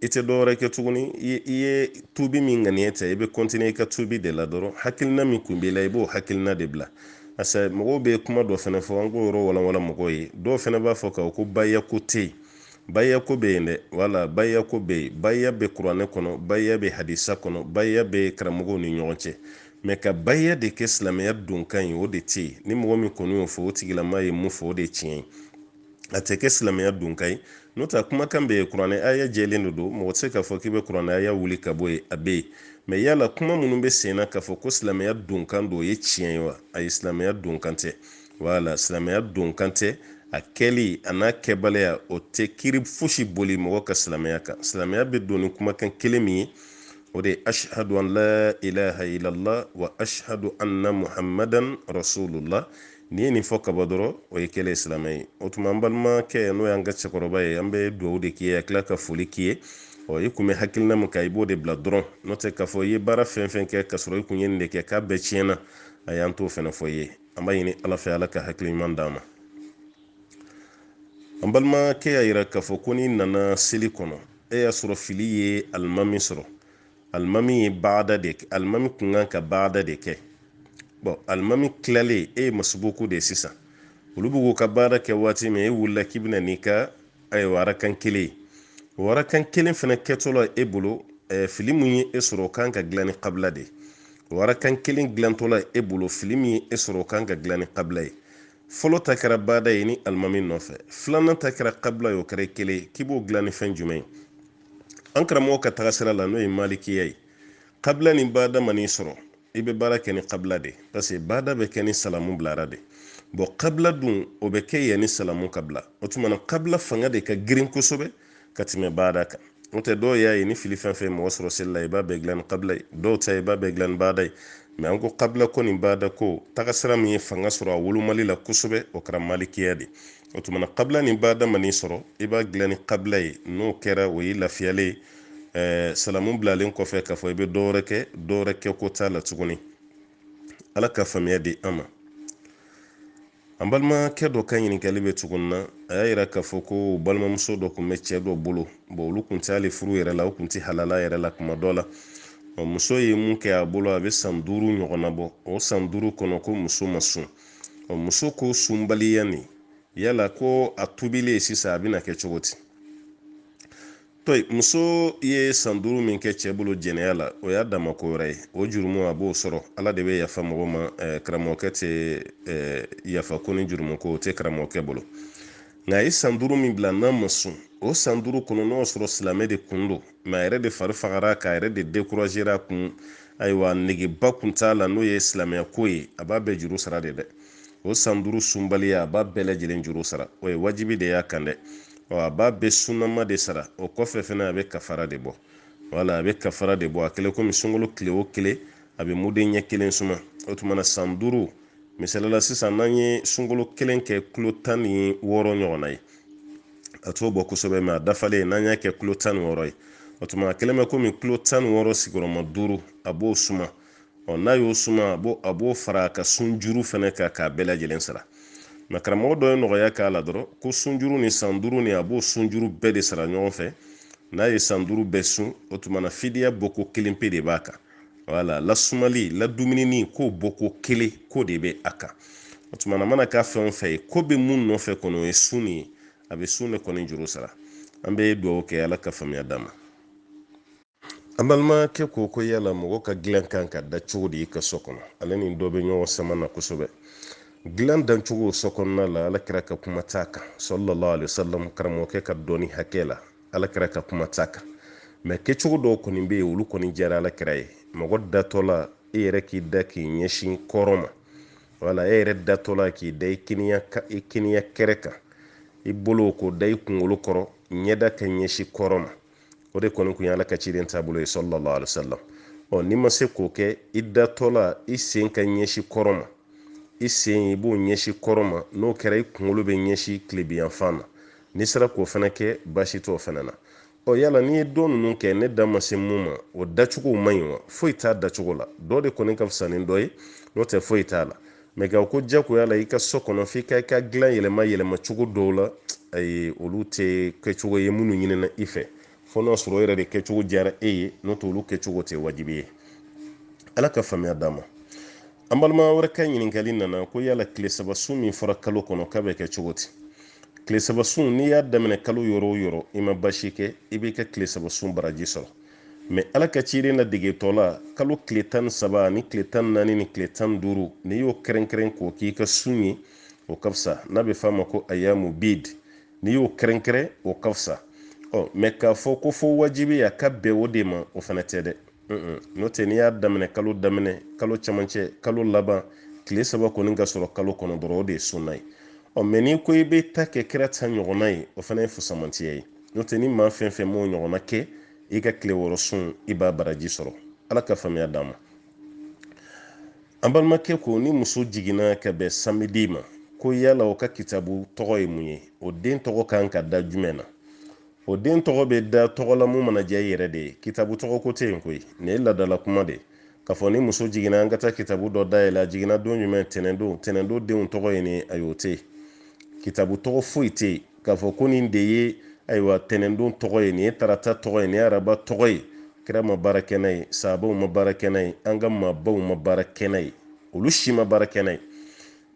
i tɛ dɔwɛrɛ kɛ tuguni i ye tubi min ŋaniya ta i bɛ continuer i ka tubi de la dɔrɔn hakilina min kun b'i la i b'o hakilina de bila parce que mɔgɔw bɛ kuma dɔ fana fɔ an k'o yɔrɔ walawala mɔgɔw ye dɔw fana b'a fɔ ko bayiya ko tɛ yen bayiya ko bɛ yen dɛ wala bayiya ko bɛ yen bayiya bɛ kuranɛ kɔnɔ bayiya bɛ hadisa kɔnɔ bayiya bɛ karamɔgɔw ni ɲɔgɔn cɛ mɛ ka bayiya de kɛ silamɛya donkan ye o de tɛ yen ni mɔgɔ min kɔni y'o fɔ o tigilama ye mun fɔ o de ye tiɲɛ ye a tɛ kɛ silamɛya donkan ye n'o tɛ kumakan bɛ yen kuranɛ aya jɛlen de don mɔgɔ tɛ se k'a fɔ k'i bɛ kuranɛ aya wuli ka bɔ yen a bɛ yen mɛ yala kuma minnu bɛ sen na k'a fɔ ko silamɛya donkan don o ye tiɲɛ ye wa ayi silamɛya donkan tɛ wala silamɛya donkan tɛ a kɛli a n'a kɛbaliya o tɛ kiiri fosi boli mɔgɔ ka silamɛya kan silamɛya bɛ don ni kumakan kelen min ye o de ye ashhadu an la ilaha illallah wa ashhadu anna muhammadan rasulullah n'i ye nin fɔ ka bɔ dɔrɔn o ye kɛlen silamɛ ye o tuma an balimakɛ n'o y'an ka cɛkɔrɔba ye an bɛ dugawu de k'i ye a tila ka foli k'i ye i kun bɛ hakilina min kan i b'o de bila dɔrɔn n'o tɛ k'a fɔ i ye baara fɛn fɛn kɛ ka sɔrɔ i kun ye nin de kɛ k'a bɛɛ tiɲɛna a y'an t'o fana fɔ i ye an b'a ɲini ala fɛ ala ka hakili ɲuman d'an ma an balimakɛ y'a yira k'a fɔ ko n'i nana seli kɔnɔ e y'a sɔrɔ fili ye alimami sɔrɔ alimami ye baada de kɛ alimami kun kan ka baada de kɛ alimami tilalen e ye masubuku de ye sisan olu bɛ k'u ka baara kɛ waati min e wulila k'i bɛna n'i ka warakan kelen ye warakan kelen fana kɛtɔla e bolo fili min ye e sɔrɔ o kan ka dilan ni kabila de ye warakan kelen dilantɔla e bolo fili min ye e sɔrɔ o kan ka dilan ni kabila ye fɔlɔ ta kɛra baada ye ni alimami nɔfɛ filanan ta kɛra kabila ye o kɛra kelen ye k'i b'o dilan ni fɛn jumɛn ye an karamɔgɔ ka tagasira la n'o ye malikiya ye kabila ni baada man'i sɔrɔ i bɛ baara kɛ ni kabila de parce que baada bɛ kɛ ni salamu bilara de kabila dun o bɛ kɛ yanni salamu ka bila o tuma na kabila fanga de ka girin kosɛbɛ ka tɛmɛ baada kan n'o tɛ dɔw y'a ye ni fili fɛn fɛn mɔgɔ sɔrɔ seli la i b'a bɛɛ dilan ni kabila ye dɔw ta i b'a bɛɛ dilan ni baada ye mɛ an ko kabila ko ni baada ko tagasira min ye fanga sɔrɔ a wolomali la kosɛbɛ o kɛra malikiya de o tuma na kabila ni baada man'i sɔrɔ i b'a dilan ni kabila ye n'o kɛra o ye lafiyalen salamu bilalen kɔfɛ k'a fɔ i bɛ dɔwɛrɛ kɛ ko t'a la tuguni ala ka faamuya di an ma an balimakɛ dɔ ka ɲininkali bɛ tuguni na a y'a yira k'a fɔ ko balimamuso dɔ tun bɛ cɛ dɔ bolo olu tun tɛ hali furu yɛrɛ la o tun tɛ halala yɛrɛ la kuma dɔ la muso ye mun kɛ a bolo a bɛ san 5 ɲɔgɔnna bɔ. O san 5 kɔnɔ ko muso ma sun. Muso ko sunbaliya nin yala ko a tubilen sisan a bɛna kɛ cogo di? Muso ye san 5 min kɛ cɛ bolo jɛnɛya la, o y'a dama ko wɛrɛ ye. O jurumu a b'o sɔrɔ. Ala de bɛ yafa mɔgɔ ma, karamɔgɔkɛ tɛ yafa ko ni jurumu ko o tɛ karamɔgɔkɛ bolo. Nka a ye san 5 min bila n'a ma sun, o san 5 kɔnɔ n'o sɔrɔ silamɛ de kun don, mɛ a yɛrɛ de fari fagara k'a yɛrɛ de découragera kun, ayiwa negeba kun t'a la n'o ye silamɛya ko ye, a b'a bɛɛ juru sara de dɛ. O san 5 sunbaliya a b'a bɛɛ lajɛlen juru sara. O ye wajibi de y'a kan dɛ. A b'a bɛɛ sunnama de sara. O kɔfɛ fana a bɛ kafara de bɔ. Wala, a bɛ kafara de bɔ. A kɛlen komi sunkalo tile o tile a bɛ muden ɲɛ 1 suma. O tuma na san 5 misalila sisan n'an ye sunkalo 1 kɛ kilo 16 ɲɔgɔnna ye, a t'o bɔ kosɛbɛ, mɛ a dafalen n'an y'a kɛ kilo 16 ye, o tuma a kɛlen bɛ komi kilo 16 sigiyɔrɔma 5 a b'o suma. N'a y'o suma a b'o fara a ka sunjuru fana kan k'a bɛɛ lajɛlen sara. Nka karamɔgɔ dɔ ye nɔgɔya k'a la dɔrɔn ko sunjuru ni san 5 ni a b'o sunjuru bɛɛ de sara ɲɔgɔn fɛ. N'a ye san 5 bɛɛ sun, o tuma na fidiya bɔko 1 pe de b'a kan. Wala, lasumali ladumunini k'o bɔko 1 ko de bɛ a kan. O tuma na mana k'a fɛn o fɛn ye ko bɛ mun nɔfɛ kɔni o ye sun ye, a bɛ sun de kɔni juru sara. An bɛ dugawu kɛ Ala ka faamuya d'a ma. An balimakɛ ko yala mɔgɔ ka dilan kan ka da cogo di i ka so kɔnɔ? Ale ni dɔ bɛ ɲɔgɔn sama na kosɛbɛ. Dilan dancogo so kɔnɔna la Alakira ka kuma t'a kan sallallahu alaihi wasallam, karamɔgɔkɛ ka dɔnni hakɛ la Alakira ka kuma t'a kan. Mɛ kɛcogo dɔw kɔni bɛ yen olu kɔni diyara Alakira ye. Mɔgɔ datɔ la e yɛrɛ k'i da k'i ɲɛsin kɔrɔ ma. Wala, e yɛrɛ datɔ la k'i da i kiniya kɛrɛ kan, i bolo k'o da i kunkolo kɔrɔ, ɲɛda ka ɲɛsin kɔrɔ ma. O de kɔni kun ye Ala ka ciden taabolo ye sallallahu alaihi wasallam. N'i ma se k'o kɛ, i datɔ la i sen ka ɲɛsin kɔrɔ ma, i sen i b'o ɲɛsin kɔrɔ ma, n'o kɛra i kunkolo bɛ ɲɛsin tilebiyanfan na. N'i sera k'o fana kɛ baasi t'o fana na. Yala n'i ye dɔ ninnu kɛ ne da ma se mun ma, o dacogo man ɲi wa? Foyi t'a dacogo la. Dɔ de kɔni ka fisa ni dɔ ye, n'o tɛ foyi t'a la. Mɛ ka ko jagoya la i ka so kɔnɔ f'i ka dilan yɛlɛma cogo dɔw la, olu tɛ kɛcogo ye minnu ɲinina i fɛ. Fo n'a sɔrɔ o yɛrɛ de kɛcogo diyara e ye, n'o tɛ olu kɛcogo tɛ wajibi ye. Ala ka faamuya d'a ma. An balima wɛrɛ ka ɲininkali nana ko yala tile 3 sun min fɔra kalo kɔnɔ k'a bɛ kɛ cogo di? Tile 3 sun n'i y'a daminɛ kalo yɔrɔ o yɔrɔ i ma basi kɛ, i b'i ka tile 3 sun baraji sɔrɔ. Mɛ Ala ka ciden na degetɔ la kalo tile 13 ni tile 14 ni tile 15 n'i y'o kɛrɛnkɛrɛn k'o k'i ka sun ye, o ka fisa. N'a bɛ f'a ma ko ayamu bid, n'i y'o kɛrɛnkɛrɛn o ka fisa. Mɛ k'a fɔ ko fo wajibi a ka bɛn o de ma, o fana tɛ dɛ. N'o tɛ n'i y'a daminɛ, kalo camancɛ, kalo laban, tile 3 kɔni ka sɔrɔ kalo kɔnɔ dɔrɔn o de ye sunna ye. Mɛ n'i ko i bɛ ta kɛ kira ta ɲɔgɔnna ye, o fana ye fusamantiya ye. N'o tɛ ni maa fɛn fɛn m'o ɲɔgɔnna kɛ, i ka tile 6 sun i b'a baraji sɔrɔ. Ala ka faamuya d'an ma. An balimakɛ ko ni muso jiginna ka bɛn samedi ma, ko yala o ka kitabu tɔgɔ ye mun ye? O den tɔgɔ kan ka da jumɛn na? O den tɔgɔ bɛ da tɔgɔ la mun mana diya i yɛrɛ de ye. Kitabu tɔgɔ ko tɛ yen koyi. Nin ye ladala kuma de ye. K'a fɔ ni muso jiginna an ka taa kitabu dɔ dayɛlɛ, a jiginna don jumɛn? Tɛnɛndon denw tɔgɔ ye nin, ayi o tɛ yen. Kitabu tɔgɔ foyi tɛ yen k'a fɔ ko nin de ye ayiwa tɛnɛndon tɔgɔ ye, nin ye tarata tɔgɔ ye, nin ye araba tɔgɔ ye. Kira ma baara kɛ n'a ye, sahabaw ma baara kɛ n'a ye, an ka maabaw ma baara kɛ n'a ye, olu si ma baara kɛ n'a ye.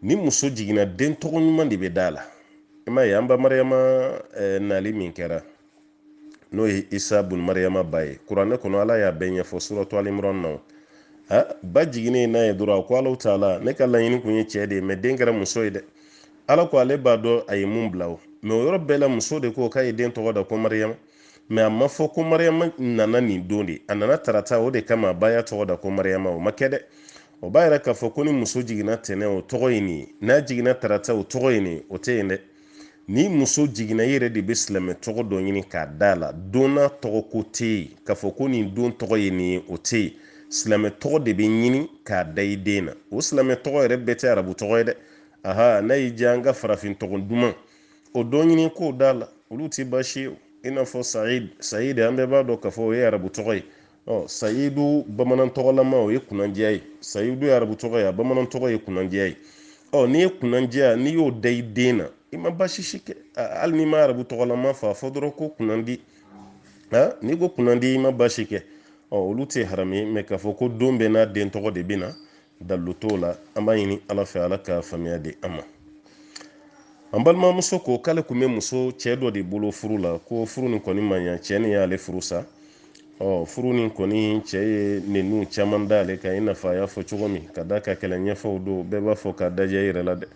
Ni muso jiginna den tɔgɔ ɲuman de bɛ d'a la. I m'a ye an ba Mariyama nali min kɛra n'o ye Isa bun Mariyama ba ye, kuranɛ kɔnɔ Ala y'a bɛɛ ɲɛfɔ suratu Ali Imran na. Ba jiginnen n'a ye dɔrɔn a ko Alahu taala ne ka laɲini kun ye cɛ de ye, mɛ den kɛra muso ye dɛ. Ala ko ale b'a dɔn a ye mun bila o, mɛ o yɔrɔ bɛɛ la muso de ko k'a ye den tɔgɔ da ko Mariyama. Mɛ a ma fɔ ko Mariyama nana nin don de, a nana tarata, o de kama a ba y'a tɔgɔ da ko Mariyama, o ma kɛ dɛ. O b'a yɛrɛ k'a fɔ ko ni muso jiginna tɛnɛn o tɔgɔ ye nin ye, n'a jiginna tarata o tɔgɔ ye nin ye, o tɛ yen dɛ. Ni muso jiginna i yɛrɛ de bɛ silamɛ tɔgɔ dɔ ɲini k'a d'a la. Donna tɔgɔ ko tɛ yen, k'a fɔ ko nin don tɔgɔ ye nin ye, o tɛ yen. Silamɛ tɔgɔ de bɛ ɲini k'a da i den na. O silamɛ tɔgɔ yɛrɛ bɛɛ tɛ arabu tɔgɔ ye dɛ. N'a y'i diya an ka farafin tɔgɔ duman, o dɔ ɲini k'o d'a la, olu tɛ baasi ye. I n'a fɔ Sayid an bɛɛ b'a dɔn k'a fɔ o ye arabu tɔgɔ ye. Sayidu bamanan tɔgɔlama o ye kunandiya ye. Sayidu ye arabu tɔgɔ ye, a bamanan tɔgɔ ye kunandiya ye. N'i ye kunandiya n'i y'o da i den na, i ma baasi si kɛ. Hali n'i ma arabu tɔgɔlama fɔ, a fɔ dɔrɔn ko kunandi. N'i ko kunandi i ma baasi kɛ. olu tɛ harami mɛ k'a fɔ ko don bɛɛ n'a den tɔgɔ de bɛ na dalu t'o la an b'a ɲini ala fɛ ala ka faamuya di an ma. an balimamuso ko k'ale tun bɛ muso cɛ dɔ de bolo furu la ko furu nin kɔni man ɲa cɛ nin y'ale furu sa. furu nin kɔni cɛ ye nenu caman d'ale kan i n'a fɔ a y'a fɔ cogo min ka da ka kɛlɛ ɲɛfɛw don bɛɛ b'a fɔ ka dajɛ i yɛrɛ la dɛ.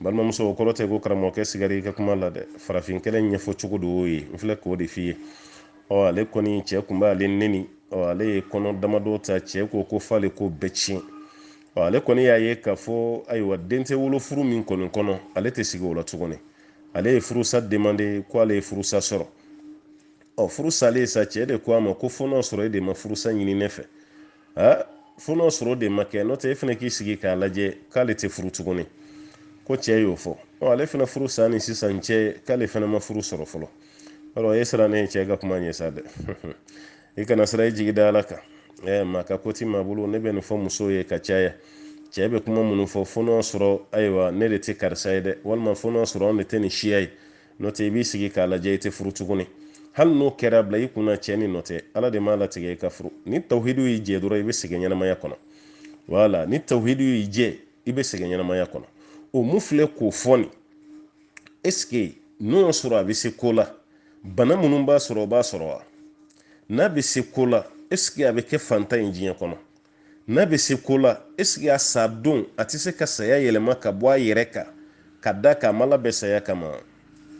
balimamuso o kɔrɔ tɛ ko karamɔgɔkɛ sigara i ka kuma la dɛ, farafin kɛlɛ ɲɛfɔ cogo de y'o ye n filɛ k'o de f'i ye. ale kɔni cɛ kun b'ale neni, ale ye kɔnɔ damadɔ ta cɛ ko f'ale ko bɛɛ tiɲɛ. ale kɔni y'a ye k'a fɔ ayiwa den tɛ wolo furu min kɔni kɔnɔ ale tɛ sigi o la tuguni. ale ye furusa demande ko ale ye furusa sɔrɔ. furu salen sa cɛ de ko a ma ko fo n'a sɔrɔ e de ma furusa ɲini ne fɛ. fo n'a sɔrɔ o de ma kɛ n'o tɛ e fana k'i sigi k'a lajɛ k'ale tɛ furu tuguni. ko cɛ y'o fɔ. ale fana furu sa ni sisan cɛ k'ale fana ma furu sɔrɔ fɔlɔ. alors e sera ne cɛ ka kuma ɲɛ sa dɛ. i kana sira i jigi da ala kan. maa ka ko ti maa bolo ne bɛ nin fɔ muso ye ka caya. cɛ bɛ kuma minnu fɔ fo n'a sɔrɔ ayiwa ne de tɛ karisa ye dɛ, walima fo n'a sɔrɔ anw de tɛ nin siya ye, n'o tɛ i b'i sigi k'a lajɛ i tɛ furu tuguni. hali n'o kɛra bila i kunna cɛ ni nɔ tɛ, ala de m'a latigɛ i ka furu. ni tawhidu y'i jɛ dɔrɔn i bɛ segin ɲɛnamaya kɔnɔ. wala ni tawhidu y'i jɛ i bɛ segin ɲɛnamaya kɔnɔ. o mun filɛ k'o fɔ nin est-ce que n'o y'a sɔrɔ a bɛ se ko la, bana minnu b'a sɔrɔ o b'a sɔrɔ wa? n'a bɛ se ko la est-ce que a bɛ kɛ fantan ye diɲɛ kɔnɔ? n'a bɛ se ko la est-ce que a sa don a tɛ se ka saya yɛlɛma ka bɔ a yɛrɛ kan ka da k'a ma labɛn saya kama?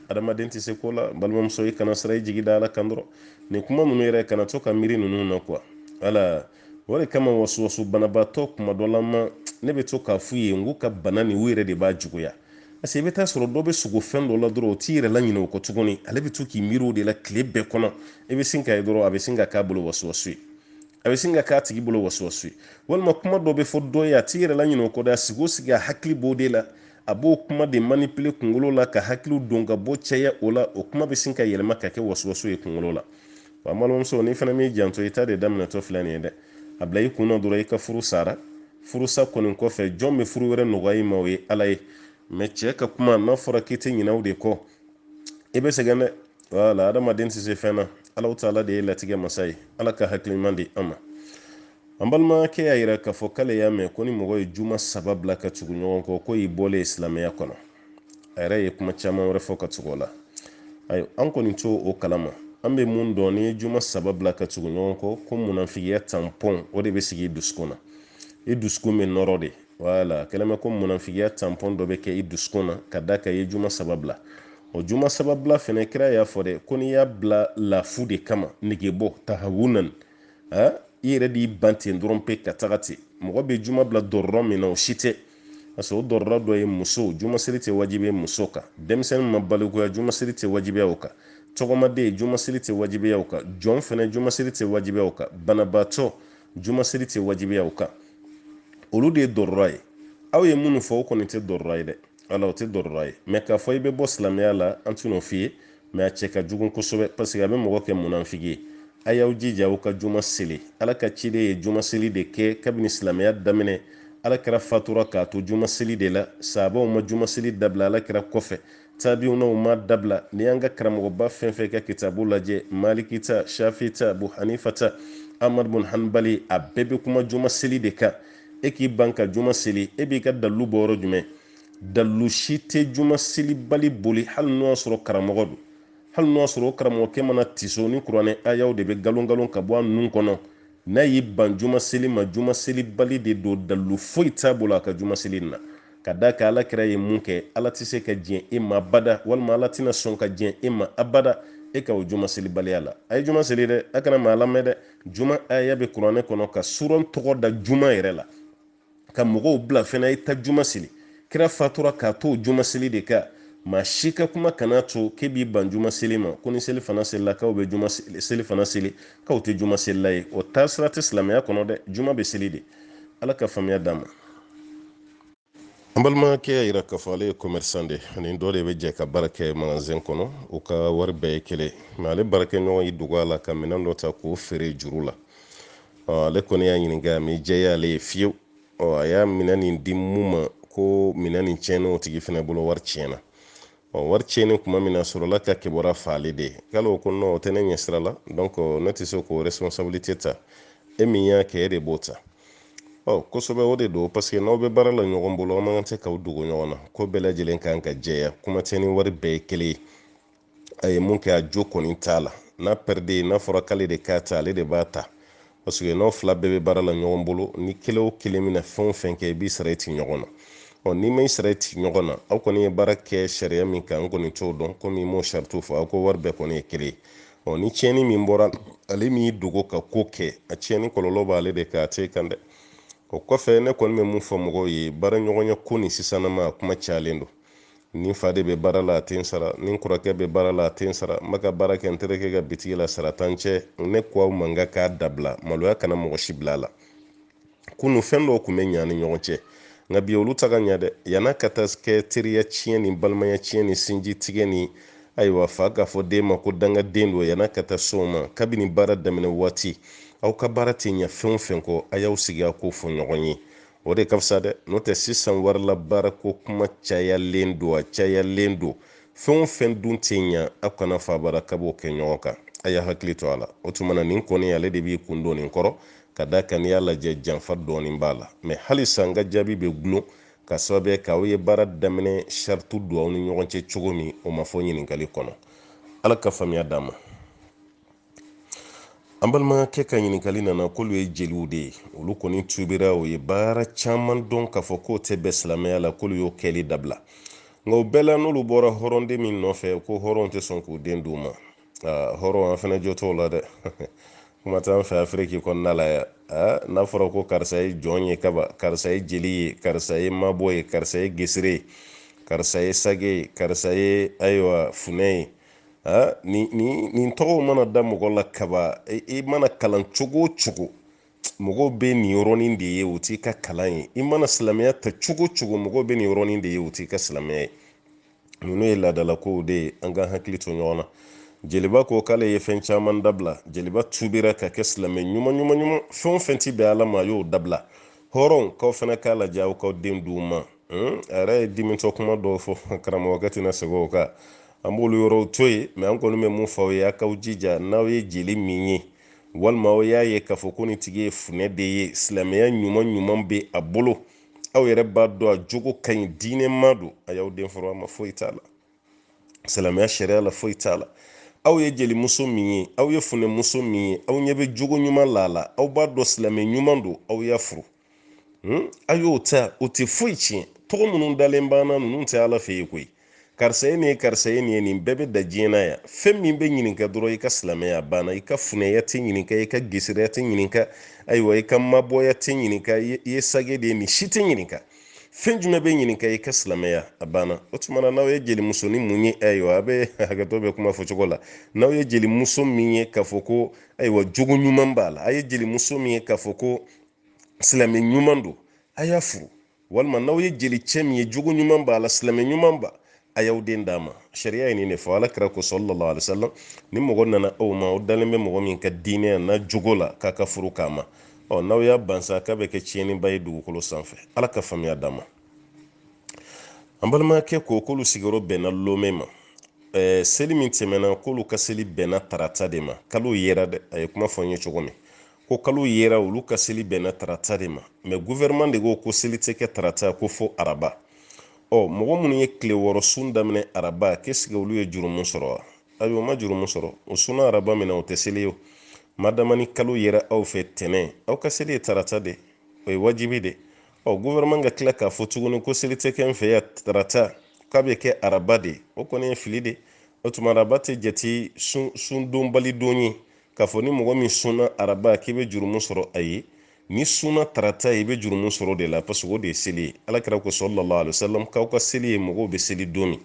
adamaden tɛ se ko la. balimamuso i kana sira i jigi da ala kan dɔrɔn. nin kuma ninnu yɛrɛ kana to ka miiri ninnu na kuwa. ala o de kama wasuwasu banabaatɔ kuma dɔ la ma ne bɛ to k'a f'u ye n k'u ka bana nin u yɛrɛ de b'a juguya. parce que i bɛ taa sɔrɔ dɔ bɛ sogo fɛn dɔ la dɔrɔn o t'i yɛrɛ la ɲinɛ o kɔ tuguni, ale bɛ to k'i miiri o de la tile bɛɛ kɔnɔ. i bɛ sin ka ye dɔrɔn a bɛ sin ka k'a bolo wasuwasu ye. a bɛ sin ka k'a tigi bolo wasuwasu ye. walima kuma dɔ bɛ fɔ dɔ ye a t'i yɛrɛ la ɲinɛ o kɔ dɛ, a sigi o sigi a hakili b'o de la. a b'o kuma de manipule kunkolo la ka hakiliw don ka bɔ caya o la. o kuma bɛ sin ka yɛlɛma ka kɛ wasuwasu ye kunkolo la. wa n balimamuso n'i fana m'i janto i ta de daminɛtɔ filɛ nin ye dɛ. a bila i kunna dɔrɔn i ka furu sara. furusa kɔni kɔfɛ jɔn bɛ furu wɛrɛ nɔgɔya i ma o ye ala ye. mɛ cɛ ka kuma n'a fɔra k'i tɛ ɲinɛ o de kɔ i bɛ sɛgɛn dɛ. wala adamaden tɛ se fɛn na, ala taala de ye latigɛ masa ye. ala ka hakili ɲuman di an ma. an balimakɛ y'a yira k'a fɔ k'ale y'a mɛn ko ni mɔgɔ ye juma 3 bila ka tugu ɲɔgɔn kɔ ko i bɔlen silamɛya kɔnɔ. a yɛrɛ ye kuma caman wɛrɛ fɔ ka tugu o la. ayiwa an kɔni to o kalama. an bɛ mun dɔn ni ye juma 3 bila ka tugu ɲɔgɔn kɔ ko munafigiya tampɔn o de bɛ sigi i dusukun na. i dusukun bɛ nɔrɔ de. wala kɛlɛmɛ ko munafigiya tampɔn dɔ bɛ kɛ i dusukun na ka da ka i ye juma 3 bila. o juma 3 bila fɛnɛ kira y'a fɔ dɛ ko n'i y'a bila lafu de kama negebɔ tahawunan, i yɛrɛ de y'i ban ten dɔrɔn pe ka taga ten. mɔgɔ bɛ juma bila dɔrɔrɔ min na o si tɛ. parce que o dɔrɔrɔ dɔ ye muso. juma seli tɛ wajibiya muso kan. denmisɛnnin ma balikuya juma seli tɛ wajibiya o kan. tɔgɔmaden juma seli tɛ wajibiya o kan. jɔn fɛnɛ juma seli tɛ wajibiya o kan. banabaatɔ juma seli tɛ wajibiya o kan. olu de ye dɔrɔrɔ ye. aw ye minnu fɔ o kɔni tɛ dɔrɔrɔ ye dɛ. ala o tɛ dɔrɔrɔ ye. mɛ k'a fɔ i bɛ bɔ silamɛya la an tɛn'o f'i ye. mɛ a cɛ ka jugu kosɛbɛ parce que a bɛ mɔgɔ kɛ munafigi ye. a y'aw jija aw ka juma seli. ala ka ciden ye juma seli de kɛ kabini silamɛya daminɛ. ala kɛra fatura k'a to juma seli de la. sahabaw ma juma seli dabila ala kɛra kɔfɛ. tabiunaw ma dabila. n'i y'an ka karamɔgɔba fɛn fɛn ka kitabu lajɛ maliki ta shafi ta abu hanifa ta ahmad bin hanbali a bɛɛ bɛ kuma juma seli de kan. e k'i ban ka juma seli e b'i ka dalu bɔ yɔrɔ jumɛn? dalu si tɛ juma seli bali boli hali n'o y'a sɔrɔ karamɔgɔ don. hali n'o y'a sɔrɔ o karamɔgɔkɛ mana tiso ni kuranɛ ayaw de bɛ galon galon ka bɔ a nun kɔnɔ. n'a y'i ban juma seli ma juma seli bali de don. dalu foyi t'a bolo a ka juma seli na. ka da ka ala kɛra ye mun kɛ ala tɛ se ka diɲɛ e ma abada, walima ala tɛna sɔn ka diɲɛ e ma abada e ka o juma seli baliya la. a ye juma seli dɛ, a kana maa lamɛn dɛ. juma aya bɛ kuranɛ kɔnɔ ka suran tɔgɔ da juma yɛrɛ la. ka mɔgɔw bila fɛnɛ i ta juma seli. kira fatura k'a to juma seli de kan. maa si ka kuma kana to k'e b'i ban juma seli ma ko ni seli fana selila k'aw bɛ juma seli fana seli k'aw tɛ juma selila ye. o taa sira tɛ silamɛya kɔnɔ dɛ. juma bɛ seli de. ala ka faamuya d'an ma. an balimakɛ y'a yira k'a fɔ ale ye commerçant de ani dɔ de bɛ jɛ ka baara kɛ magasin kɔnɔ. u ka wari bɛɛ ye kelen mɛ ale baarakɛɲɔgɔn y'i dogo a la ka minɛn dɔ ta k'o feere juru la. ale kɔni y'a ɲininka mɛ jɛ y'ale ye fiyewu. a y'a minɛn nin di mun ma ko minɛn nin tiɲɛna o tigi fana bolo wari tiɲɛna. wari tiɲɛni kuma min na sɔrɔla ka kibɔra faale de k'ale ko non o tɛ ne ɲɛ sira la donc ne tɛ se k'o responsabilité ta e min y'a kɛ e de b'o ta kosɛbɛ o de don parce que n'aw bɛ baara la ɲɔgɔn bolo an man kan tɛ k'aw dogo ɲɔgɔn na ko bɛɛ lajɛlen kan ka jɛya kuma tɛ ni wari bɛɛ ye kelen ye a ye mun kɛ a jo kɔni t'a la n'a pɛride n'a fɔra k'ale de k'a ta ale de b'a ta parce que n'aw fila bɛɛ bɛ baara la ɲɔgɔn bolo ni kelen o kelen bɛna fɛn o fɛn kɛ i b'i sara i ti ɲɔgɔn na n'i ma i sara i ti ɲɔgɔn na aw kɔni ye baara kɛ sariya min kan n kɔni t'o dɔn komi i m'o saritiw fɔ aw ko wari bɛɛ kɔni ye kelen ye ni tiɲɛni min bɔra ale min y'i dogo ka ko kɛ a tiɲɛni kɔlɔlɔ b'ale de kan a t'e kan dɛ o kɔfɛ ne kɔni bɛ mun fɔ mɔgɔw ye baara ɲɔgɔnya ko nin sisanama a kuma cayalen don ni fa de bɛ baara la a tɛ n sara ni kɔrɔkɛ bɛ baara la a tɛ n sara n bɛ ka baara kɛ n terikɛ ka bitigi la sara t'an cɛ ne ko aw man kan k'a dabila maloya kana mɔgɔ si bila a la kunu fɛn dɔw tun bɛ ɲa ni ɲɔgɔn cɛ nka bi olu ta ka ɲa dɛ yan'a ka taa kɛ teriya tiɲɛ ni balimaya tiɲɛ ni sinji tigɛ ni ayiwa fa k'a fɔ den ma ko dangaden don yan'a ka taa so ma kabini baara daminɛ waati aw ka baara tɛ ɲa fɛn o fɛn kɔ a y'aw sigi a k'o fɔ ɲɔgɔn ye o de ka fisa dɛ n'o tɛ sisan warila baara ko kuma cayalen don a cayalen don fɛn o fɛn dun tɛ ɲa aw kana fa baara ka b'o kɛ ɲɔgɔn kan a y'a hakili to a la o tuma na nin kɔni ale de b'i kun don nin kɔrɔ ka da kan n'i y'a lajɛ janfa dɔɔnin b'a la mɛ halisa n ka jaabi bɛ gulon ka sababu kɛ aw ye baara daminɛ sariti don aw ni ɲɔgɔn cɛ cogo min o ma fɔ ɲininkali kɔnɔ ala ka faamuya d'an ma an balimakɛ ka ɲininkali nana k'olu ye jeliw de ye olu kɔni tubira o ye baara caman dɔn k'a fɔ k'o tɛ bɛn silamɛya la k'olu y'o kɛli dabila nka o bɛɛ la n'olu bɔra hɔrɔnden min nɔfɛ ko hɔrɔn tɛ sɔn k'u den d'u ma hɔrɔn an fana jo t'o la dɛ kuma t'an fɛ afiriki kɔnɔna la yan n'a fɔra ko karisa ye jɔn ye kaba karisa ye jeli ye karisa ye mabɔ ye karisa ye gesere ye karisa ye sage ye karisa ye ayiwa funɛ ye nin tɔgɔw mana da mɔgɔ la kaba i mana kalan cogo o cogo mɔgɔw bɛ nin yɔrɔnin de ye o t'i ka kalan ye i mana silamɛya ta cogo o cogo mɔgɔw bɛ nin yɔrɔnin de ye o t'i ka silamɛya ye ninnu ye laadalakow de ye an ka hakili to ɲɔgɔn na jeliba ko k'ale ye fɛn caman dabila jeliba tubira ka kɛ silamɛ ɲuman fɛn o fɛn ti bɛn ala ma a y'o dabila hɔrɔn k'aw fana k'a lajɛ aw k'aw den d'u ma a yɛrɛ ye dimitɔ kuma dɔw fɔ karamɔgɔkɛ tɛna segin o kan an b'olu yɔrɔw to yen mɛ an kɔni bɛ mun fɔ aw ye a k'aw jija n'aw ye jeli min ye walima aw y'a ye k'a fɔ ko nin tigi ye funɛ de ye silamɛya ɲuman bɛ a bolo aw yɛrɛ b'a dɔn a jogo ka ɲi diinɛma don a y'aw den fɔlɔ a ma foyi t'a la silamɛya sariya la foyi t'a la aw ye jelimuso min ye aw ye funɛmuso min ye aw ɲɛ bɛ jogo ɲuman la a la aw b'a dɔn silamɛ ɲuman don aw y'a furu a y'o ta o tɛ foyi tiɲɛ tɔgɔ minnu dalen banna ninnu tɛ ala fɛ yen koyi karisa ye nin ye karisa ye nin ye nin bɛɛ bɛ da diɲɛ na yan fɛn min bɛ ɲininka dɔrɔn i ka silamɛya banna i ka funɛya tɛ ɲininka i ka gesereya tɛ ɲininka ayiwa i ka mabɔya tɛ ɲininka i ye sage de ye nin si tɛ ɲininka fɛn jumɛn bɛ ɲininka i ka silamɛya a banna o tuma na n'aw ye jelimuso ni mun ye ayiwa a bɛ hakɛtɔ bɛ kuma fɔ cogo la n'aw ye jelimuso min ye k'a fɔ ko ayiwa jogo ɲuman b'a la a ye jelimuso min ye k'a fɔ ko silamɛ ɲuman don a y'a furu walima n'aw ye jeli cɛ min ye jogo ɲuman b'a la silamɛ ɲuman ba a y'aw den d'a ma sariya ye nin de fɔ ala kira ko sallallahu alaihi wasallam ni mɔgɔ nana aw ma aw dalen bɛ mɔgɔ min ka diinɛ n'a jogo la k'a ka furu k'a ma n'aw y'a bansa k'a bɛ kɛ tiɲɛniba ye dugukolo sanfɛ ala ka faamuya d'an ma an balimakɛ ko k'olu sigiyɔrɔ bɛnna lomɛ ma seli min tɛmɛna k'olu ka seli bɛnna tarata de ma kalo yera dɛ a ye kuma fɔ n ye cogo min ko kalo yera olu ka seli bɛnna tarata de ma mɛ gouvernement de ko seli tɛ kɛ tarata ko fo araba mɔgɔ minnu ye tile wɔɔrɔ sun daminɛ araba qu'est-ce que olu ye jurumu sɔrɔ wa ayiwa ma jurumu sɔrɔ o sunna araba min na o tɛ seli ye madama ni kalo yera aw fɛ tɛnɛn aw ka seli ye tarata de o ye wajibi de gouvernement ka tila k'a fɔ tuguni ko seli tɛ kɛ n fɛ yan tarata k'a bɛ kɛ araba de o kɔni ye fili de o tuma araba tɛ jate sundonbali don ye k'a fɔ ni mɔgɔ min sunna araba k'i bɛ jurumu sɔrɔ a ye ni sunna tarata i bɛ jurumu sɔrɔ de la parce que o de ye seli ye ala kira ko sallallahu alaihi wasallam k'aw ka seli ye mɔgɔw bɛ seli don min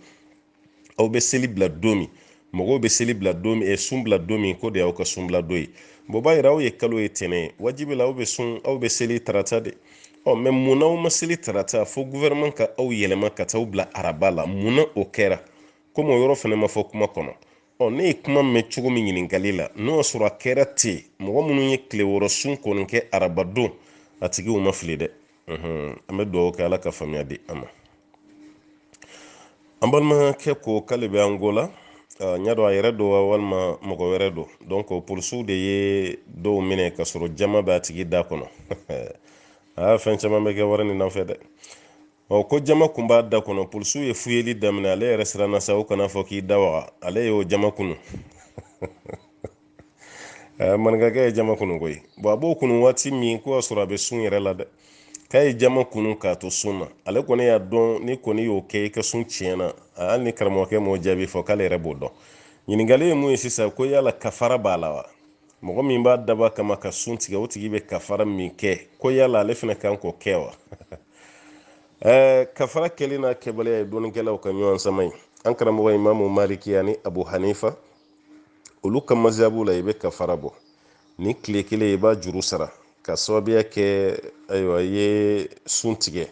aw bɛ seli bila don min mɔgɔw bɛ seli bila don min sun bila don min ko de y'aw ka sun bila don ye b'a yira aw ye kalo ye tɛnɛn wajibi la aw bɛ seli tarata de mɛ munna aw ma seli tarata fo gouvernement ka aw yɛlɛma ka taa bila araba la munna o kɛra komi o yɔrɔ fana ma fɔ kuma kɔnɔ ne ye kuma mɛn cogo min ɲininkali la n'o y'a sɔrɔ a kɛra ten mɔgɔ minnu ye tile wɔɔrɔ sun kɔni kɛ araba don a tigiw ma fili dɛ an bɛ dugawu kɛ ala ka faamuya di an ma ambal ma ke ko kale be angola nyado a yere do walma mogo were do donc pour su de ye do mine ka soro jama ba tigi da kono a fen chama me ke warani na fede o ko jama kumba da kono pour su ye fuyeli damna ale yere sira na saw kana fo ki dawa ale yo jama kunu man ga ke jama kunu koy bo abo kunu wati mi ko soro be sun yere la de kay jama kunu ka to sunna ale koni ya don ni koni yo ke ka sun ciena al ni karamo ke mo jabi fo kale rebo don yiningale mu sisa ko yala kafara balawa mogo min ba daba kama ka sun tigɛ o tigi be kafara min kɛ ko yala ale fana kan ko kɛ wa kafara kɛli n'a kɛbaliya ye dɔnikɛlaw ka ɲɔgɔn sama ye an karamɔgɔ imamu maliki ani abu hanifa olu ka maziyabu la i be kafara bɔ ni tile kelen i b'a juru sara ka sababuya kɛ ayiwa i ye sun tigɛ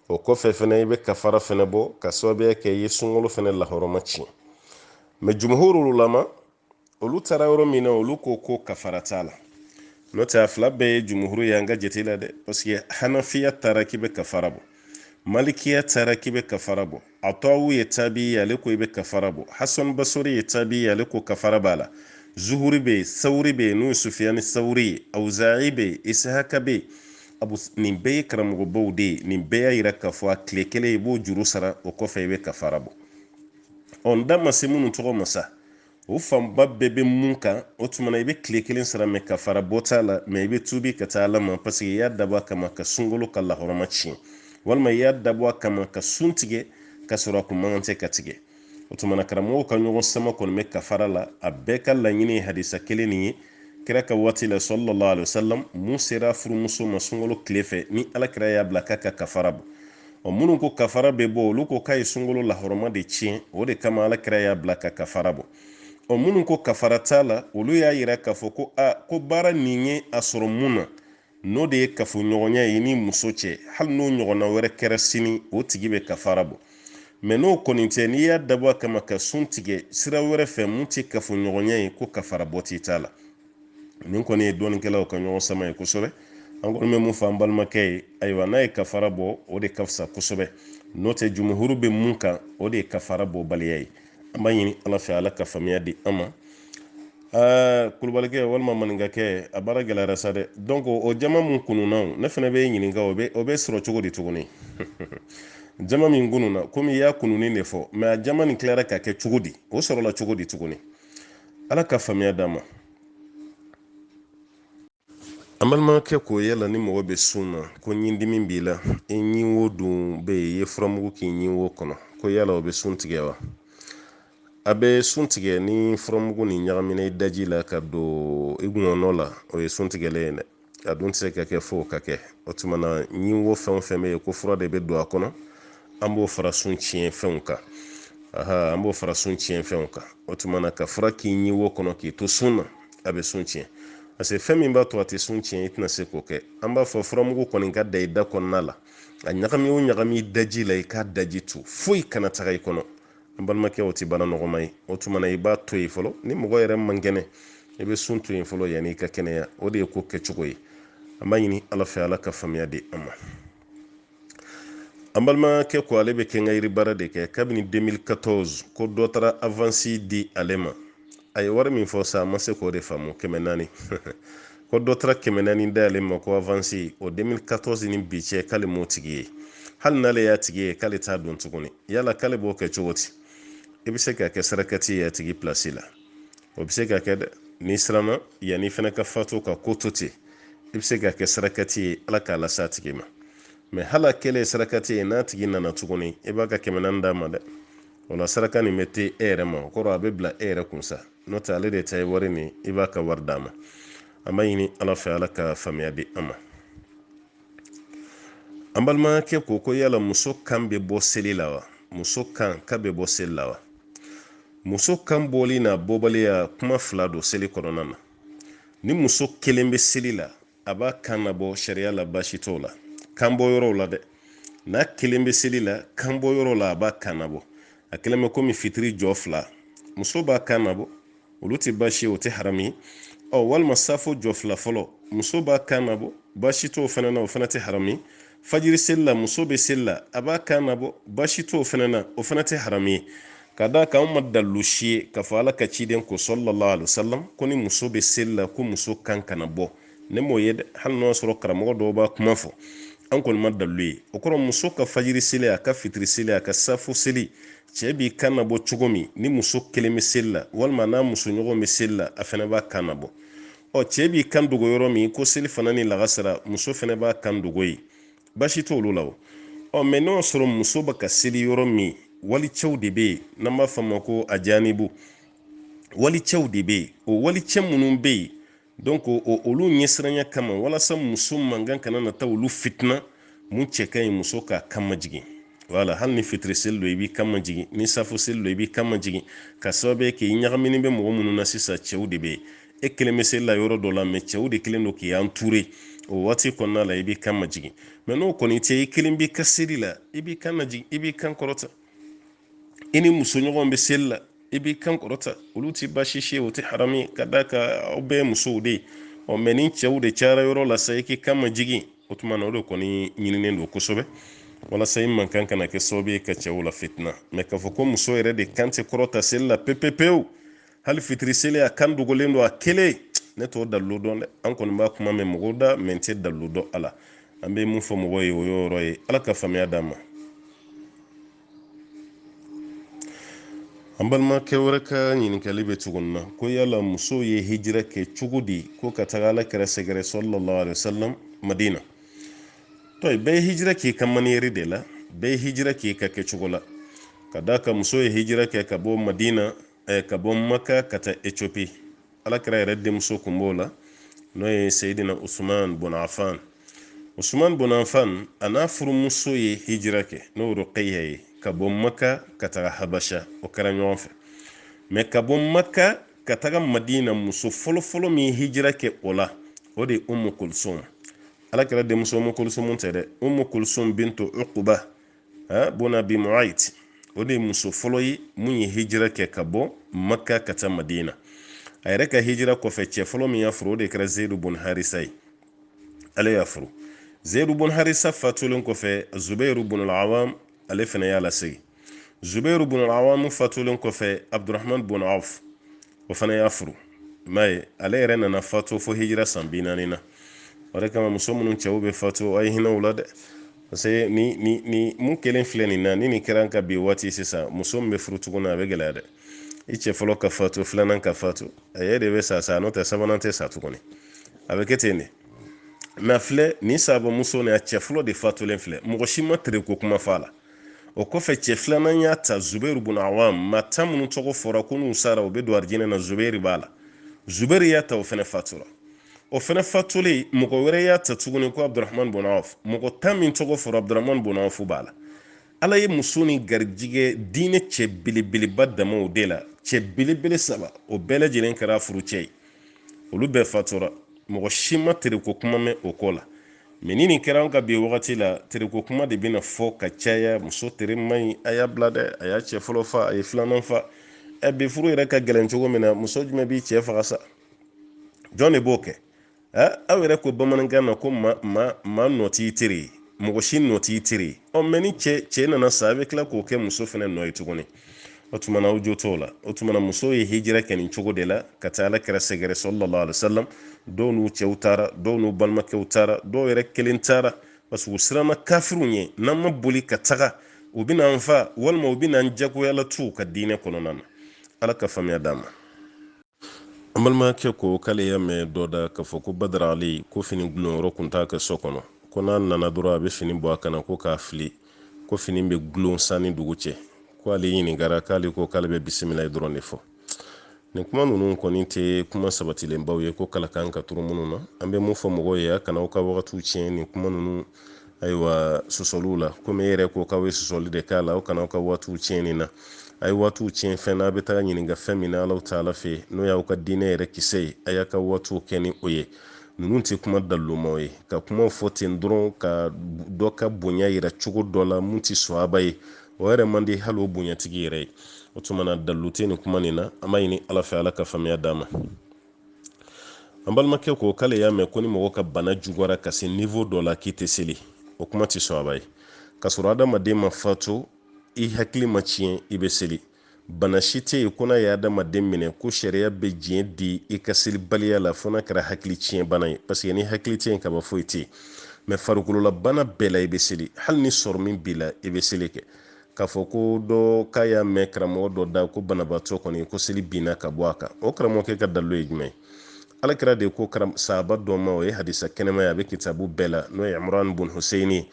o kɔfɛ fɛnɛ i be kafara fɛnɛ bɔ ka sababuya kɛ i ye sunkalo fɛnɛ lahɔrɔma tiɲɛ mɛ jumhurul ulama olu tara yɔrɔ min na olu ko kafara t'a la n'o tɛ a fila bɛɛ ye jumhuru ye an ka jate la dɛ parce que hanafiya taara k'i bɛ kafara bɔ malikiya taara k'i bɛ kafara bɔ atawu ye tabi ye ale ko i bɛ kafara bɔ hasan basori ye tabi ye ale ko kafara b'a la zuhuri bɛ yen sawuri bɛ yen n'o ye sufiyani sawuri ye awuzaa'i bɛ yen isahaka bɛ yen nin bɛɛ ye karamɔgɔbaw de ye nin bɛɛ y'a yira k'a fɔ a tile kelen i b'o juru sara o kɔfɛ i bɛ kafara bɔ n da ma se minnu tɔgɔ ma sa o fanba bɛɛ bɛ mun kan o tumana i bɛ tile kelen sara mɛ kafara bɔ t'a la mɛ i bɛ tuubi ka taa ala ma parce que i y'a dabɔ a kama ka sunkalo ka lahɔrɔma tiɲɛ walima i y'a dabɔ a kama ka sun tigɛ ka sɔrɔ a kun man tɛ ka tigɛ o tumana karamɔgɔw ka ɲɔgɔn sama kɔni bɛ kafara la a bɛɛ ka laɲini ye hadisa kelen nin ye kira ka waati la sallallahu alaihi wasallam mun sera furumuso ma sunkalo tile fɛ ni alakira y'a bila k'a ka kafara bɔ minnu ko kafara bɛ bɔ olu ko k'a ye sunkalo lahɔrɔma de tiɲɛ o de kama alakira y'a bila ka kafara bɔ minnu ko kafara t'a la olu y'a yira k'a fɔ ko baara nin ye a sɔrɔ mun na n'o de ye kafoɲɔgɔnya ye ni muso cɛ hali n'o ɲɔgɔnna wɛrɛ kɛra sini o tigi bɛ kafara bɔ mɛ n'o kɔni tɛ n'i y'a dabɔ a kama ka sun tigɛ sira wɛrɛ fɛ mun tɛ kafoɲɔgɔnya ye ko kafara bɔ t'i t'a la nin kɔni ye dɔɔnikɛlaw ka ɲɔgɔn sama ye kosɛbɛ an kɔni bɛ mun fɔ an balimakɛ ye ayiwa n'a ye kafara bɔ o de ka fisa kosɛbɛ n'o tɛ jumhuru bɛ mun kan o de ye kafara bɔ baliya ye an b'a ɲini ala fɛ ala ka faamuya di an ma kulubalikɛ walima maninkakɛ a baara gɛlɛyara sa dɛ donc o jama mun kununna ne fana bɛ ɲininka o bɛ sɔrɔ cogo di tuguni jama min kununna komi i y'a kununni de fɔ mɛ a jama nin tilara ka kɛ cogo di o sɔrɔla cogo di tuguni ala ka faamuya d'an ma an balimakɛ k'o yala ni mɔgɔ bɛ sun na ko ɲindimi b'i la i ɲin wo dun bɛ yen i ye furamugu k'i ɲin wo kɔnɔ ko yala o bɛ sun tigɛ wa a bɛ sun tigɛ ni furamugu ni ɲagamina i daji la ka don i ŋɔnɔ la o ye sun tigɛlen ye dɛ a dun tɛ se ka kɛ fo ka kɛ o tumana ɲin wo fɛn o fɛn bɛ yen ko fura de bɛ don a kɔnɔ an b'o fara sun tiɲɛ fɛnw kan an b'o fara sun tiɲɛ fɛnw kan o tumana ka fura k'i ɲin wo kɔnɔ k'i to sun na a bɛ sun tiɲɛ parce que fɛn min b'a to a tɛ sun tiɲɛ i tɛna se k'o kɛ an b'a fɔ furamugu kɔni ka da i da kɔnɔna la a ɲagami o ɲagami daji la i k'a daji tu foyi kana taga i kɔnɔ an balimakɛ o tɛ baara nɔgɔma ye o tumana i b'a to yen fɔlɔ ni mɔgɔ yɛrɛ man kɛnɛ i bɛ sun to yen fɔlɔ yanni i ka kɛnɛya o de ye ko kɛcogo ye an b'a ɲini ala fɛ ala ka faamuya di an ma an balimakɛ ko ale bɛ kɛ n ka yiri baara de kɛ kabini 2014 ko dɔ taara avansi di ale ma a ye wari min fɔ sa a ma se k'o de faamu 400 ko dɔ taara 400 da ale ma ko avansi o 2014 ni bi cɛ k'ale m'o tigi ye hali n'ale y'a tigi ye k'ale t'a dɔn tuguni yala k'ale b'o kɛ cogo di i bɛ se ka kɛ sarakati ye a tigi pilasi la o bɛ se ka kɛ dɛ n'i siranna yanni fana ka fatu ka ko to ten i bɛ se ka kɛ sarakati ye ala k'a lase a tigi ma mɛ hali a kɛlen sarakati ye n'a tigi nana tuguni i b'a ka 400 d'a ma dɛ o la saraka nin bɛ te e yɛrɛ ma o kɔrɔ a bɛ bila e yɛrɛ kun sa n'o tɛ ale de ta ye wari nin i b'a ka wari d'a ma an b'a ɲini ala fɛ ala ka faamuya di an ma an balimakɛ ko yala muso kan bɛ bɔ seli la wa muso kan ka bɛ bɔ seli la wa muso kan bɔli n'a bɔbaliya kuma fila don seli kɔnɔna na ni muso kelen bɛ seli la a b'a kan na bɔ sariya la baasi t'o la kan bɔ yɔrɔw la dɛ n'a kelen bɛ seli la kan bɔ yɔrɔ la a b'a kan na bɔ a kelen bɛ komi fitiri jɔ fila muso b'a kan na bɔ olu tɛ baasi ye o tɛ haramu ye walima safo jɔ fila fɔlɔ muso b'a kan na bɔ baasi t'o fana na o fana tɛ haramu ye fajiri sella muso be sella aba kana bo bashi to fenana o fenate harami kada ka umma dallushi ka fala ka ciden ko sallallahu alaihi wasallam koni muso be sella ko muso kan kana bo ne mo yed hal no soro karamo do ba kuma fo an kon madallu o ko muso ka fajiri sella ka fitri sella ka safu seli cebi kana bo chugomi ni muso kelemi sella walma na muso nyogo mi sella afena ba kana bo o cebi kan dugo yoro mi ko seli fanani lagasara muso fene ba kan dugo yi bashi to lulaw o meno soro muso baka seli yoro mi wali cew de be na ma fama ko ajanibu wali cew de be o wali cemmunun be donc o olu nyesranya kama wala sam muso mangan kana na tawlu fitna mun ce kai muso ka kama jigi wala hal ni fitri sello ibi kama jigi ni safu sello ibi kama jigi ka sobe ke nyagamini be mo mununa sisa cew de be e keleme sella yoro do la me cew de kelendo ki entouré o wati konna la ibi kama jigi mais no koni te kelimbi kasiri la ibi kana jigi ibi kan korota ini muso ɲɔgɔn be sella ibi kan korota olu ti bashi she o ti harami kadaka o be muso de o meni cɛw de cara yɔrɔ la sa iki kama jigi o tuma na o de kɔni ɲininen do kosɛbɛ walasa i man kan kana kɛ sababu ka cɛw la fitna mais k'a fɔ ko muso yɛrɛ de kan tɛ kɔrɔta seli la pepepewu hali fitiri seli a kan dogolen do a kelen ne t'o dalilu dɔn dɛ an kɔni b'a kuma mɛn mɔgɔw da mɛ n tɛ dalilu dɔn a la an bɛ mun fɔ mɔgɔw ye o yɔrɔ ye ala ka faamuya d'an ma an balimakɛ wɛrɛ ka ɲininkali bɛ tuguni na ko yala muso ye hijira kɛ cogo di ko ka taga ala kɛra sɛgɛrɛ sallallahu alaihi wasallam madina to bɛɛ ye hijira k'i ka maniyɛri de la bɛɛ ye hijira k'i ka kɛcogo la ka da ka muso ye hijira kɛ ka bɔ madina ka bɔ maka ka taa ethiopie ala kɛra yɛrɛ denmuso kun b'o la n'o ye sayidina usman bun affan usman bun affan a n'a furumuso ye hijira kɛ n'o ruqayya ye ka bɔ maka ka taga habasha o kɛra ɲɔgɔn fɛ mais ka bɔ maka ka taga madina muso fɔlɔfɔlɔ min hijira kɛ o la o de ummu kulsum ala kɛra denmuso ummu kulsum tɛ dɛ ummu kulsum bintu uqba bun abi mu'ayt o de muso fɔlɔ ye mun ye hijira kɛ ka bɔ maka ka taa madina a yɛrɛ ka hijira kɔfɛ cɛ fɔlɔ min y'a furu o de kɛra zaidu bun harisa ye ale y'a furu zaidu bun harisa fatulen kɔfɛ zubairu bun al-awam ale fana y'a lasegi zubairu bun al-awam fatulen kɔfɛ abdurrahman bun auf o fana y'a furu m'a ye ale yɛrɛ nana fatu fo hijira san 40 na o de kama muso minnu cɛw bɛ fatu a ye hinɛ u la dɛ parce que ni mun kelen filɛ nin na ni kɛra an ka bi waati sisan muso min bɛ furu tuguni a bɛ gɛlɛya dɛ i cɛ fɔlɔ ka fatu filanan ka fatu a yɛrɛ de bɛ sa n'o tɛ sabanan tɛ sa tuguni a bɛ kɛ ten de mais filɛ ni saba muso ni a cɛ fɔlɔ de fatulen filɛ mɔgɔ si ma tere ko kuma fɔ a la o kɔfɛ cɛ filanan y'a ta zubairu bun awam maa tan minnu tɔgɔ fɔra ko n'u sara o bɛ don arijinɛ na zubairu b'a la zubairu y'a ta o fana fatura o fana fatulen mɔgɔ wɛrɛ y'a ta tuguni ko abdurrahman bun auf mɔgɔ tan min tɔgɔ fɔra abdurrahman bun auf b'a la ala ye muso ni garijigɛ diinɛ cɛ belebeleba damaw de la cɛ belebele saba o bɛɛ lajɛlen kɛra furu cɛ ye olu bɛɛ fatura mɔgɔ si ma tereko kuma mɛn o ko la mais ni nin kɛra an ka bi wagati la tereko kuma de bɛna fɔ ka caya muso tere man ɲi a y'a bila dɛ a y'a cɛ fɔlɔ fa a ye filanan fa bi furu yɛrɛ ka gɛlɛn cogo min na muso jumɛn b'i cɛ faga sa jɔn de b'o kɛ aw yɛrɛ ko bamanankan na ko maa nɔ t'i tere ye mɔgɔ si nɔ t'i tere ye mais ni cɛ nana sa a bɛ tila k'o kɛ muso fana nɔ ye tuguni o tuma na aw jo t'o la o tuma na muso ye hijira kɛ nin cogo de la ka taa ala kɛra sɛgɛrɛ sallallahu alaihi wasallam dɔw n'u cɛw taara dɔw n'u balimakɛw taara dɔw yɛrɛ kelen taara parce que u siranna kafiriw ɲɛ n'an ma boli ka taga u bɛna an fa walima u bɛna an jagoyala tu ka diinɛ kɔnɔna na ala ka faamuya d'an ma an balimakɛ ko k'ale y'a mɛn dɔ da k'a fɔ ko badara ale ko fini gulonyɔrɔ kun t'a kɛ so kɔnɔ ko n'a nana dɔrɔn a bɛ fini bɔ a kana ko k'a fili ko fini bɛ gulon sanni dugu cɛ ko ale ɲininkara k'ale ko k'ale bɛ bisimilayi dɔrɔn de fɔ nin kuma ninnu kɔni tɛ kuma sabatilenbaw ye ko kala kan ka turu minnu na an bɛ mun fɔ mɔgɔw ye a kana aw ka wagatiw tiɲɛ nin kuma ninnu ayiwa sɔsɔliw la komi e yɛrɛ ko k'aw ye sɔsɔli de k'a la aw kana aw ka waatiw tiɲɛ nin na a ye waatiw tiɲɛ fɛn na a bɛ taga ɲininka fɛn min na Alahu Taala fɛ n'o y'aw ka diinɛ yɛrɛ kisɛ ye a y'a ka waatiw kɛ ni o ye ninnu tɛ kuma dalilumaw ye ka kumaw fɔ ten dɔrɔn ka dɔ ka bonya yira cogo dɔ la mun tɛ sahaba ye o yɛrɛ man di hali o bonyatigi yɛrɛ ye o tuma na dalilu tɛ nin kuma nin na an b'a ɲini ala fɛ ala ka faamuya d'an ma an balimakɛ ko k'ale y'a mɛn ko ni mɔgɔ ka bana juguyara ka se niveau dɔ la k'i tɛ seli o kuma ti sɔn a ba ye ka sɔrɔ adamaden ma fatu i hakili ma tiɲɛ i bɛ seli bana si tɛ yen ko n'a ye adamaden minɛ ko sariya bɛ diɲɛ di i ka selibaliya la fo n'a kɛra hakili tiɲɛ bana ye parce que ni hakili tɛ yen kaba foyi tɛ yen mɛ farikolola bana bɛɛ la i bɛ seli hali ni sɔrɔ min b'i la i bɛ seli kɛ k'a fɔ ko dɔ k'a y'a mɛn karamɔgɔ dɔ da ko banabaatɔ kɔni ko seli binna ka bɔ a kan o karamɔgɔkɛ ka dalilu ye jumɛn ye alakira de ko sahaba dɔ ma o ye hadisa kɛnɛma ye a bɛ kitabu bɛɛ la n'o ye Imran bun Hussein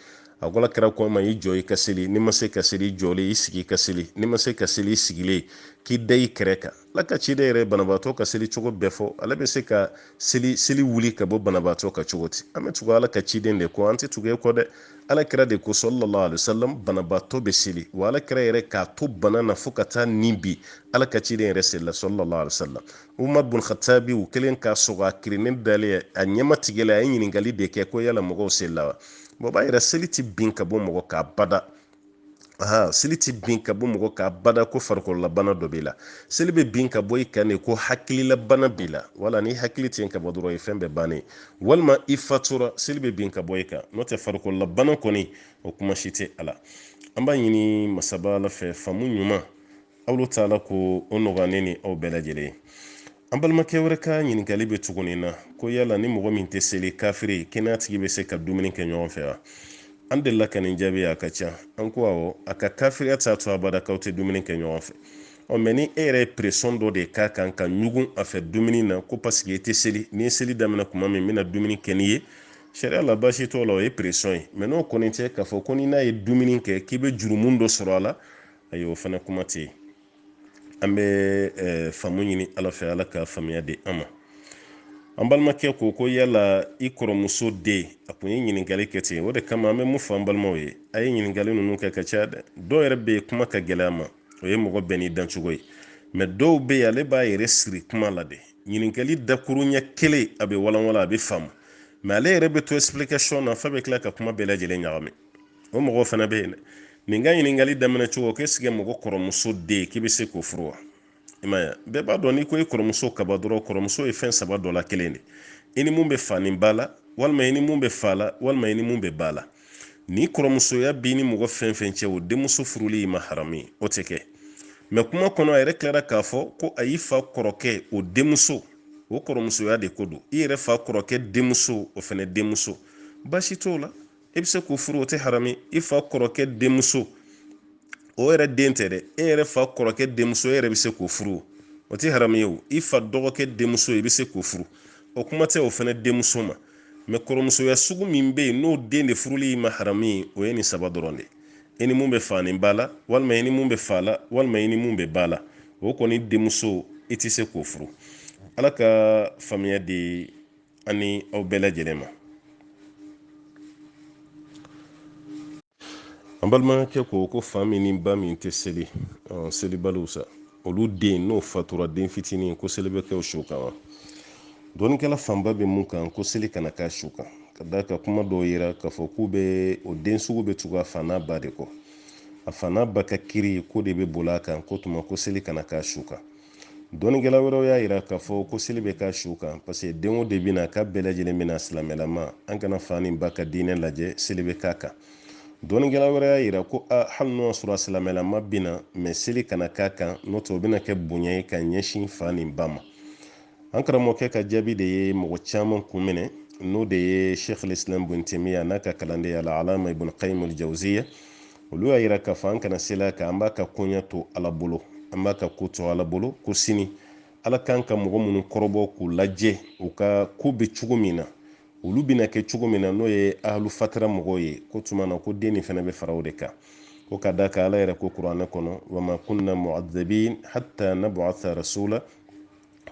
a ko alakira ko ma i jɔ i ka seli ni ma se ka seli i jɔlen i sigi i ka seli ni ma se ka seli i sigilen k'i da i kɛrɛ kan ala ka ciden yɛrɛ banabaatɔ ka seli cogo bɛɛ fɔ ale bɛ se ka seli wuli ka bɔ banabaatɔ ka cogo ti an bɛ tugu ala ka ciden de kɔ an tɛ tugu e kɔ dɛ alakira de ko sallallahu alaihi wasallam banabaatɔ bɛ seli wa alakira yɛrɛ k'a to bana na fo ka taa nin bi ala ka ciden yɛrɛ selila sallallahu alaihi wasallam Umar bun Khattabi u kelen k'a sɔgɔ a kirinen dalen a ɲɛma tigɛla a ye ɲininkali de kɛ ko yala mɔgɔw selila wa bon b'a yɛrɛ seli ti bin ka bɔ mɔgɔ k'a bada seli ti bin ka bɔ mɔgɔ k'a bada ko farikololabana dɔ b'i la seli bɛ bin ka bɔ i kan de ko hakililabana b'i la wala ni hakili tɛ ka bɔ dɔrɔn ye fɛn bɛɛ bannen walima i fatura seli bɛ bin ka bɔ i kan n'o tɛ farikololabana kɔni o kuma si tɛ a la an b'a ɲini masaba ala fɛ faamu ɲuman aw taala ko o nɔgɔya ne ni aw bɛɛ lajɛlen ye an balimakɛ wɛrɛ ka ɲininkali bɛ tuguni na ko yala ni mɔgɔ min tɛ seli kafiri kɛnɛya tigi bɛ se ka dumuni kɛ ɲɔgɔn fɛ wa an delila ka nin jaabi a ka ca an ko awɔ a ka kafiriya t'a to abada k'aw tɛ dumuni kɛ ɲɔgɔn fɛ mɛ ni e yɛrɛ ye pression dɔ de k'a kan ka ɲugun a fɛ dumuni na ko parce que i tɛ seli ni ye seli daminɛ kuma min bɛna dumuni kɛ n'i ye sariya la baasi t'o la o ye pression ye mɛ n'o kɔni tɛ k'a fɔ ko ni n'a ye dumuni kɛ k'i bɛ jurumun dɔ sɔrɔ a la ayi o fana kuma tɛ yen an bɛ faamu ɲini ala fɛ ala ka faamuya di an ma an balimakɛ ko yala i kɔrɔmuso den a kun ye ɲininkali kɛ ten o de kama an bɛ mun fɔ an balimaw ye a ye ɲininkali ninnu kɛ ka caya dɛ dɔw yɛrɛ bɛ yen kuma ka gɛlɛya ma o ye mɔgɔ bɛɛ n'i dancogo ye mɛ dɔw bɛ yen ale b'a yɛrɛ siri kuma la de ɲininkali dakuru ɲɛ kelen a bɛ walanwalan a bɛ faamu mɛ ale yɛrɛ bɛ to explication na f'a bɛ tila ka kuma bɛɛ lajɛlen ɲagami o mɔgɔ fana bɛ yen dɛ nin ka ɲininkali daminɛ cogo k'e sigi mɔgɔ kɔrɔmuso den k'i bɛ se k'o furu wa i m'a ye bɛɛ b'a dɔn n'i ko i kɔrɔmuso kaba dɔrɔn kɔrɔmuso ye fɛn saba dɔ la kelen de i ni mun bɛ fa ni ba la walima i ni mun bɛ fa la walima i ni mun bɛ ba la ni kɔrɔmusoya b'i ni mɔgɔ fɛn fɛn cɛ o denmuso furuli ma haramu ye o tɛ kɛ mɛ kuma kɔnɔ a yɛrɛ tilara k'a fɔ ko a y'i fa kɔrɔkɛ o denmuso o kɔrɔmusoya de ko don i yɛrɛ fa kɔrɔkɛ denmuso o fɛnɛ denmuso baasi t'o la i bɛ se k'o furu o tɛ haramu ye i fa kɔrɔkɛ denmuso o yɛrɛ den tɛ dɛ e yɛrɛ fa kɔrɔkɛ denmuso e yɛrɛ bɛ se k'o furu o tɛ haramu ye o i fa dɔgɔkɛ denmuso i bɛ se k'o furu o kuma tɛ o fana denmuso ma mɛ kɔrɔmusoya sugu min bɛ yen n'o den de furuli ma haramu ye o ye nin saba dɔrɔn de i ni mun bɛ fa ni ba la walima i ni mun bɛ fa la walima i ni mun bɛ ba la o kɔni denmuso i tɛ se k'o furu ala ka faamuya di an ni aw bɛɛ lajɛlen ma an balimakɛ ko fa min ni ba min tɛ seli selibaliw sa olu den n'o fatura den fitinin ko seli bɛ kɛ o su kan wa dɔɔnikɛla fanba bɛ mun kan ko seli kana k'a su kan ka da ka kuma dɔw yira k'a fɔ k'u bɛ o den sugu bɛ tugu a fa n'a ba de kɔ a fa n'a ba ka kiri ko de bɛ boli a kan ko tuma ko seli kana k'a su kan dɔɔnikɛla wɛrɛw y'a yira k'a fɔ ko seli bɛ k'a su kan parce que den o de bɛna k'a bɛɛ lajɛlen bɛna silamɛlama an kana fa ni ba ka diinɛ lajɛ seli bɛ k'a kan dɔɔnikɛla wɛrɛ y'a yira ko hali n'o sɔrɔ silamɛlama bɛna mɛ seli kana k'a kan n'o tɛ o bɛna kɛ bonya ye ka ɲɛsin fa ni ba ma an karamɔgɔkɛ ka jaabi de ye mɔgɔ caman kun minɛ n'o de ye Sheikh al-Islam Ibn Taymiyyah n'a ka kalanden al-Allama Ibn Qayyim al-Jawziyya olu y'a yira k'a fɔ an kana seli a kan an b'a ka koɲɛ to ala bolo an b'a ka ko to ala bolo ko sini ala kan ka mɔgɔ minnu kɔrɔbɔ k'u lajɛ u ka ko bɛ cogo min na olu bɛna kɛ cogo min na n'o ye ahlu fatara mɔgɔw ye ko tuma na ko den nin fana bɛ fara o de kan ko ka da kan ala yɛrɛ ko kuranɛ kɔnɔ wa ma kunna mu'adhabin hatta nab'atha rasula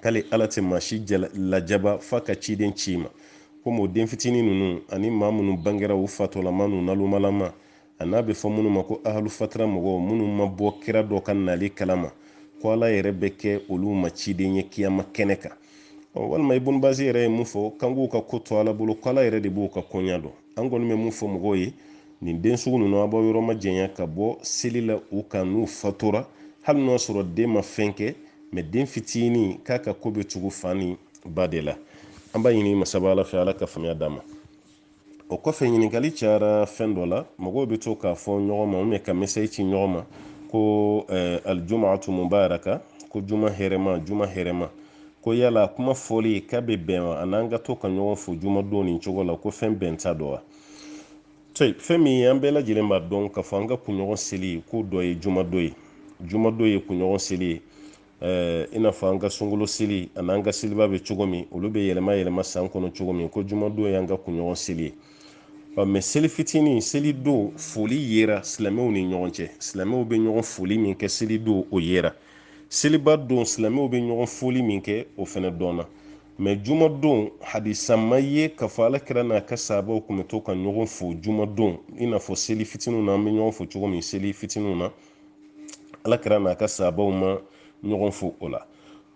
k'ale ala tɛ maa si lajaba f'a ka ciden ci ma komi o den fitinin ninnu ani maa minnu bangera u fatɔlama n'u nalumalama a n'a bɛ fɔ minnu ma ko ahlu fatara mɔgɔw minnu ma bɔ kira dɔ ka nali kalama ko ala yɛrɛ bɛ kɛ olu ma ciden ye kiyama kɛnɛ kan walima Ibn Bazi yɛrɛ ye mun fɔ kan k'u ka ko to ala bolo ko ala yɛrɛ de b'u ka koɲa dɔn an kɔni bɛ mun fɔ mɔgɔw ye nin den sugu ninnu a b'aw yɔrɔ ma janya ka bɔ seli la u kan n'u fatura hali n'o sɔrɔ den ma fɛn kɛ mɛ den fitinin k'a ka ko bɛ tugu fa ni ba de la an b'a ɲini masaba ala fɛ ala ka faamuya d'a ma o kɔfɛ ɲininkali cayara fɛn dɔ la mɔgɔw bɛ to k'a fɔ ɲɔgɔn ma ou ka message ci ɲɔgɔn ma ko aljumatu mubaraka ko juma hɛrɛma juma hɛrɛma ko yala kuma fɔli k'a bɛ bɛn wa an'an ka to ka ɲɔgɔn fo juma don nin cogo la ko fɛn bɛn ta dɔ wa fɛn min an bɛɛ lajɛlen b'a dɔn k'a fɔ an ka kunɲɔgɔn seli ko dɔ ye juma don ye juma don ye kunɲɔgɔn seli ye i n'a fɔ an ka sunkalo seli an'an ka seliba bɛ cogo min olu bɛ yɛlɛma yɛlɛma san kɔnɔ cogo min ko juma don ye an ka kunɲɔgɔn seli ye mɛ seli fitinin seli don foli yera silamɛw ni ɲɔgɔn cɛ silamɛw bɛ ɲɔgɔn foli min kɛ seli don o yera seliba don silamɛw bɛ ɲɔgɔn foli min kɛ o fɛnɛ dɔnna mɛ juma don hadisa ma ye k'a fɔ alakira n'a ka sahabaw kun bɛ to ka ɲɔgɔn fo juma don i n'a fɔ seli fitininw na an bɛ ɲɔgɔn fo cogo min seli fitininw na alakira n'a ka sahabaw ma ɲɔgɔn fo o la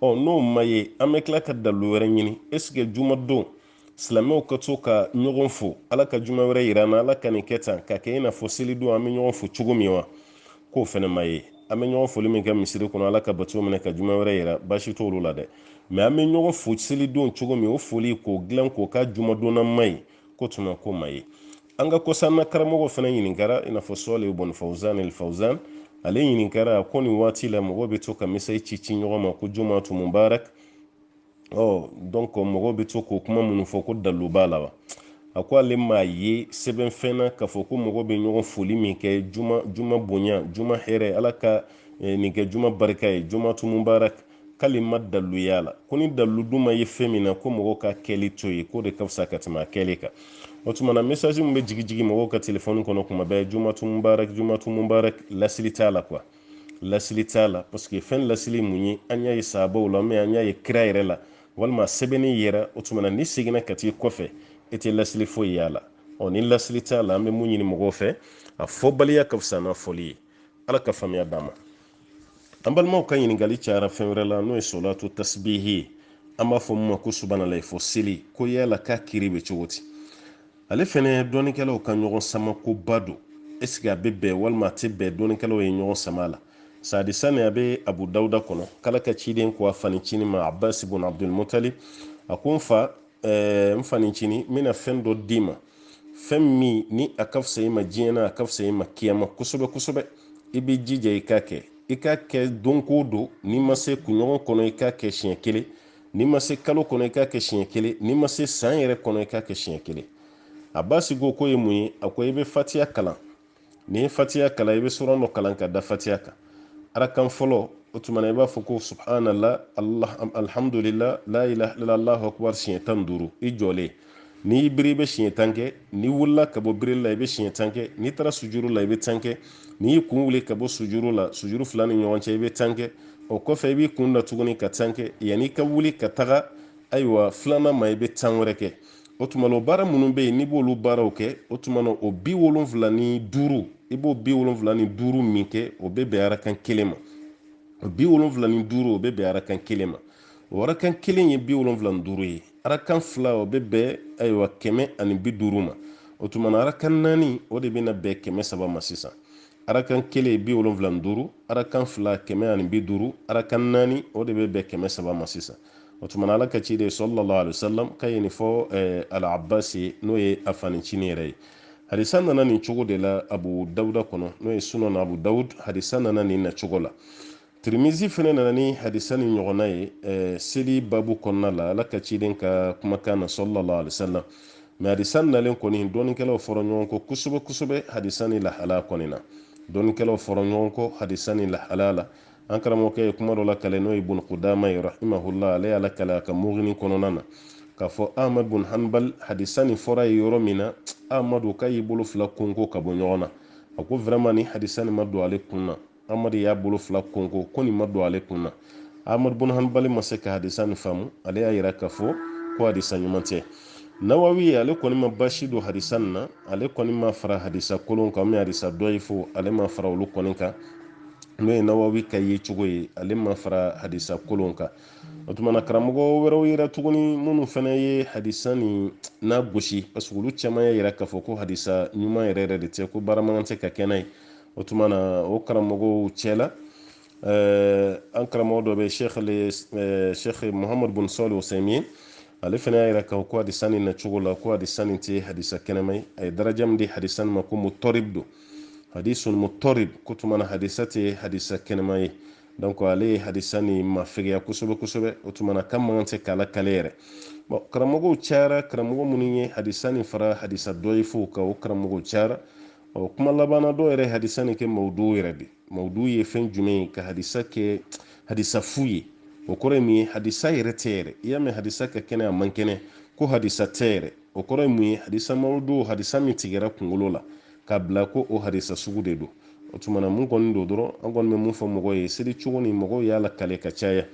n'o ma ye an bɛ tila ka dalilu wɛrɛ ɲini est-ce juma don silamɛw ka to ka ɲɔgɔn fo ala ka juma wɛrɛ yira an na ala ka nin kɛ tan ka kɛ i n'a fɔ seli don an bɛ ɲɔgɔn fo cogo min wa k'o fɛnɛ ma ye an bɛ ɲɔgɔn foli min kɛ misiri kɔnɔ ala ka bato minɛ ka juma wɛrɛ yira baasi t'olu la dɛ mɛ an bɛ ɲɔgɔn fo seli don cogo min o foli k'o dilan k'o ka juma donna ma ye ko tuma ko ma ye an ka kɔsanna karamɔgɔ fɛnɛ ɲininkara i n'a fɔ sɔli ibn fawzan el fawzan ale ɲininkara ko nin waati la mɔgɔ bɛ to ka message ci ɲɔgɔn ma ko jumatu mubarak donc mɔgɔw bɛ to k'o kuma minnu fɔ ko dalu b'a la wa a ko ale m'a ye sɛbɛnfɛn na k'a fɔ ko mɔgɔ bɛ ɲɔgɔn foli min kɛ juma bonya juma hɛrɛ ala ka nin kɛ juma barika ye jumatu mubarak k'ale ma daluya la ko ni dalu dun ma ye fɛn min na ko mɔgɔw ka kɛli to ye k'o de ka fisa ka tɛmɛ a kɛli kan o tuma na message min bɛ jigin mɔgɔw ka telefɔni kɔnɔ kuma bɛɛ jumatu mubarak lasili t'a la quoi lasili t'a la parce que fɛn lasili mun ye an y'a ye sahabaw la mais an y'a ye kira yɛrɛ la walima sɛbɛnni yɛrɛ o tuma na ni seginna ka t'i kɔfɛ i tɛ lasili foyi y'a la ni lasili t'a la an bɛ mun ɲini mɔgɔw fɛ a fɔbaliya ka fisa n'a fɔli ye ala ka faamuya d'an ma an balimaw ka ɲininkali cayara fɛn wɛrɛ la n'o ye solatu tasbihi ye an b'a fɔ mun ma ko subhanalahi fo seli ko yala k'a kiri bɛ cogo di ale fɛnɛ dɔnnikɛlaw ka ɲɔgɔn sama ko ba don est-ce que a bɛ bɛn walima a tɛ bɛn dɔnnikɛlaw ye ɲɔgɔn sama a la sadi sani a bɛ abu dawuda kɔnɔ k'ala ka ciden ko a fanicini ma abbas ibn abdul mutalib a ko n fa n fanicini n bɛna fɛn dɔ d'i ma fɛn min ni a ka fisa i ma diɲɛ na a ka fisa i ma kiyama kosɛbɛ kosɛbɛ i bɛ jija i k'a kɛ i k'a kɛ don ko don n'i ma se kunɲɔgɔn kɔnɔ i k'a kɛ siɲɛ kelen n'i ma se kalo kɔnɔ i k'a kɛ siɲɛ kelen n'i ma se san yɛrɛ kɔnɔ i k'a kɛ siɲɛ kelen abasi ko ye mun ye a ko i bɛ fatiya kalan n'i ye fatiya kalan i bɛ suran dɔ kalan ka da fatiya kan arakan fɔlɔ o tuma na i b'a fɔ ko subhanallah alhamdulillah la ilaha illallah allahu akbar siɲɛ 15 i jɔlen n'i biri i bɛ siɲɛ 10 kɛ n'i wulila ka bɔ birili la i bɛ siɲɛ 10 kɛ n'i taara sujuru la i bɛ 10 kɛ n'i y'i kun wuli ka bɔ sujuru la sujuru fila ni ɲɔgɔn cɛ i bɛ 10 kɛ o kɔfɛ i b'i kun da tuguni ka 10 kɛ yanni i ka wuli ka taga ayiwa filanan ma i bɛ 10 wɛrɛ kɛ o tuma na o baara minnu bɛ yen n'i b'olu baaraw kɛ o tuma na o 75 i b'o 75 min kɛ o bɛ bɛn arakan kelen ma o 75 o bɛ bɛn arakan kelen ma o arakan kelen ye 75 ye arakan fila o bɛ bɛn ayiwa 150 ma o tuma na arakan naani o de bɛna bɛn 300 ma sisan arakan kelen ye 75 arakan fila 150 arakan naani o de bɛ bɛn 300 ma sisan o tuma na ala ka ciden sallallahu alaihi wasallam ka ye nin fɔ al-abbas ye n'o ye a fanicini yɛrɛ ye hadisa nana nin cogo de la abu dawuda kɔnɔ n'o ye sunan abu dawud hadisa nana nin na cogo la tirmizi fɛnɛ nana ni hadisa ni ɲɔgɔnna ye seli babu kɔnɔna la ala ka ciden ka kumakan na sallallahu alaihi wasallam mɛ hadisa nalen kɔni dɔnnikɛlaw fɔra ɲɔgɔn kɔ kosɛbɛ kosɛbɛ hadisa ni lahala kɔni na dɔnnikɛlaw fɔra ɲɔgɔn kɔ hadisa ni lahala la an karamɔgɔkɛ ye kuma dɔ la kale n'o ye ibn qudama ye rahimahullah ale ala kale a ka mugini kɔnɔna na k'a fɔ ahmad bun hanbal hadisa ni fɔra ye yɔrɔ min na ahmadu k'a y'i bolo fila konko ka bɔ ɲɔgɔn na a ko vraiment ni hadisa ni ma don ale kun na ahmadu y'a bolo fila konko ko nin ma don ale kun na ahmad bun hanbal ma se ka hadisa ni faamu ale y'a yira k'a fɔ ko hadisa ɲuman tɛ nawawi ale kɔni ma basi don hadisa nin na ale kɔni ma fara hadisa kolon kan mais hadisa dɔyifo ale ma fara olu kɔni kan n'o ye nawawi ka ye cogo ye ale ma fara hadisa kolon kan o tuma na karamɔgɔ wɛrɛw yira tuguni minnu fana ye hadisa ni n'a gosi parce que olu caman y'a yira k'a fɔ ko hadisa ɲuman yɛrɛ yɛrɛ de tɛ ko baaraman tɛ ka kɛ n'a ye o tuma na o karamɔgɔw cɛla an karamɔgɔ dɔ bɛ sheikh muhammad bin salih usaimin ale fana y'a yira k'a ko hadisa nin na cogo la ko hadisa nin tɛ hadisa kɛnɛma ye a ye daraja min di hadisa nin ma ko mutarib don hadisun mutarib ko tuma na hadisa tɛ hadisa kɛnɛma ye donc ale ye hadisa nin mafɛgɛya kosɛbɛ kosɛbɛ o tuma na kan man tɛ k'ala kale yɛrɛ bon karamɔgɔw cayara karamɔgɔ minnu ye hadisa nin fara hadisa dɔyifow kan o karamɔgɔw cayara kuma labanna dɔw yɛrɛ hadisa nin kɛ mawudu yɛrɛ de mawudu ye fɛn jumɛn ye ka hadisa kɛ hadisa fu ye o kɔrɔ ye mun ye hadisa yɛrɛ tɛ yɛrɛ i y'a mɛn hadisa ka kɛnɛ a man kɛnɛ ko hadisa tɛ yɛrɛ o kɔrɔ ye mun ye hadisa mawudu hadisa min tigɛra kunkolo la k'a bila ko o hadisa sugu de don o tuma na mun kɔni don dɔrɔn an kɔni bɛ mun fɔ mɔgɔw ye seli cogo ni mɔgɔw y'a lakale ka caya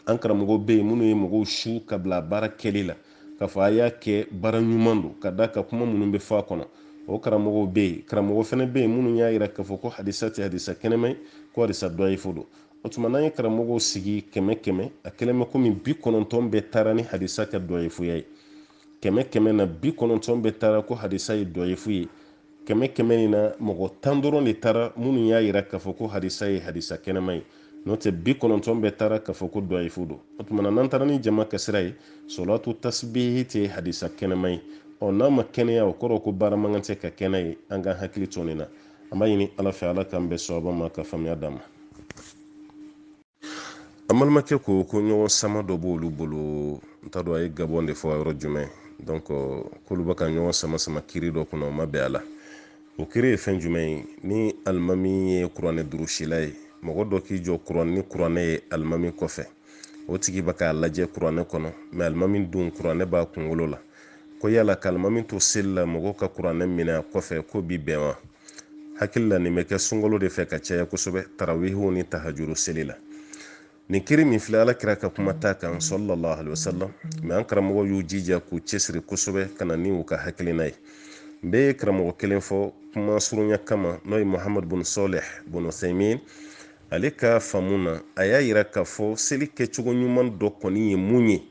an karamɔgɔ bɛ yen minnu ye mɔgɔw su ka bila baara kɛli la k'a fɔ a y'a kɛ baara ɲuman don ka da ka kuma minnu bɛ fɔ a kɔnɔ o karamɔgɔw bɛ yen karamɔgɔ fana bɛ yen minnu y'a yira k'a fɔ ko hadisa tɛ hadisa kɛnɛma ye ko hadisa dɔyifo don o tuma n'an ye karamɔgɔw sigi kɛmɛ kɛmɛ a kɛlen bɛ komi 90 bɛɛ taara ni hadisa ka dɔyifoya ye kɛmɛ kɛmɛ na 90 bɛɛ taara ko hadisa ye dɔyifo ye kɛmɛ kɛmɛ nin na mɔgɔ 10 dɔrɔn de taara minnu y'a yira k'a fɔ ko hadisa ye hadisa kɛnɛma ye n'o tɛ 90 bɛɛ taara k'a fɔ ko dɔyifu don o tuma na n'an taara ni jama ka sira ye solatu tasbihi tɛ hadisa kɛnɛma ye n'a ma kɛnɛya o kɔrɔ ko baara mankan tɛ ka kɛnɛ ye an ka hakili to nin na an b'a ɲini ala fɛ ala k'an bɛn sababa ma ka faamuya d'an ma an balimakɛ ko ɲɔgɔn sama dɔ b'olu bolo n t'a dɔn a ye gabɔn de fɔ yɔrɔ jumɛn donc k'olu bɛ ka ɲɔgɔn sama sama kiri dɔ kɔnɔ o ma bɛn a la o kiri ye fɛn jumɛn ye ni alimami ye kuranɛ durusila ye mɔgɔ dɔ k'i jɔ ni kuranɛ ye alimami kɔfɛ o tigi bɛ k'a lajɛ kuranɛ kɔnɔ mɛ alimami dun kuranɛ b'a kunkolo la ko yala ka alimami to seli la mɔgɔw ka kuranɛ minɛ a kɔfɛ ko bi bɛn wa hakili la nin bɛ kɛ sunkalo de fɛ ka caya kosɛbɛ tarawihiw ni tahajuru seli la nin kiri min filɛ ala kira ka kuma t'a kan sallallahu alaihi wasallam mɛ an karamɔgɔ y'u jija k'u cɛsiri kosɛbɛ ka na ni u ka hakilina ye n bɛ karamɔgɔ kelen fɔ kuma surunya kama n'o ye muhammad bin salih bin uthaymin ale ka faamu na a y'a yira k'a fɔ seli kɛcogo ɲuman dɔ kɔni ye mun ye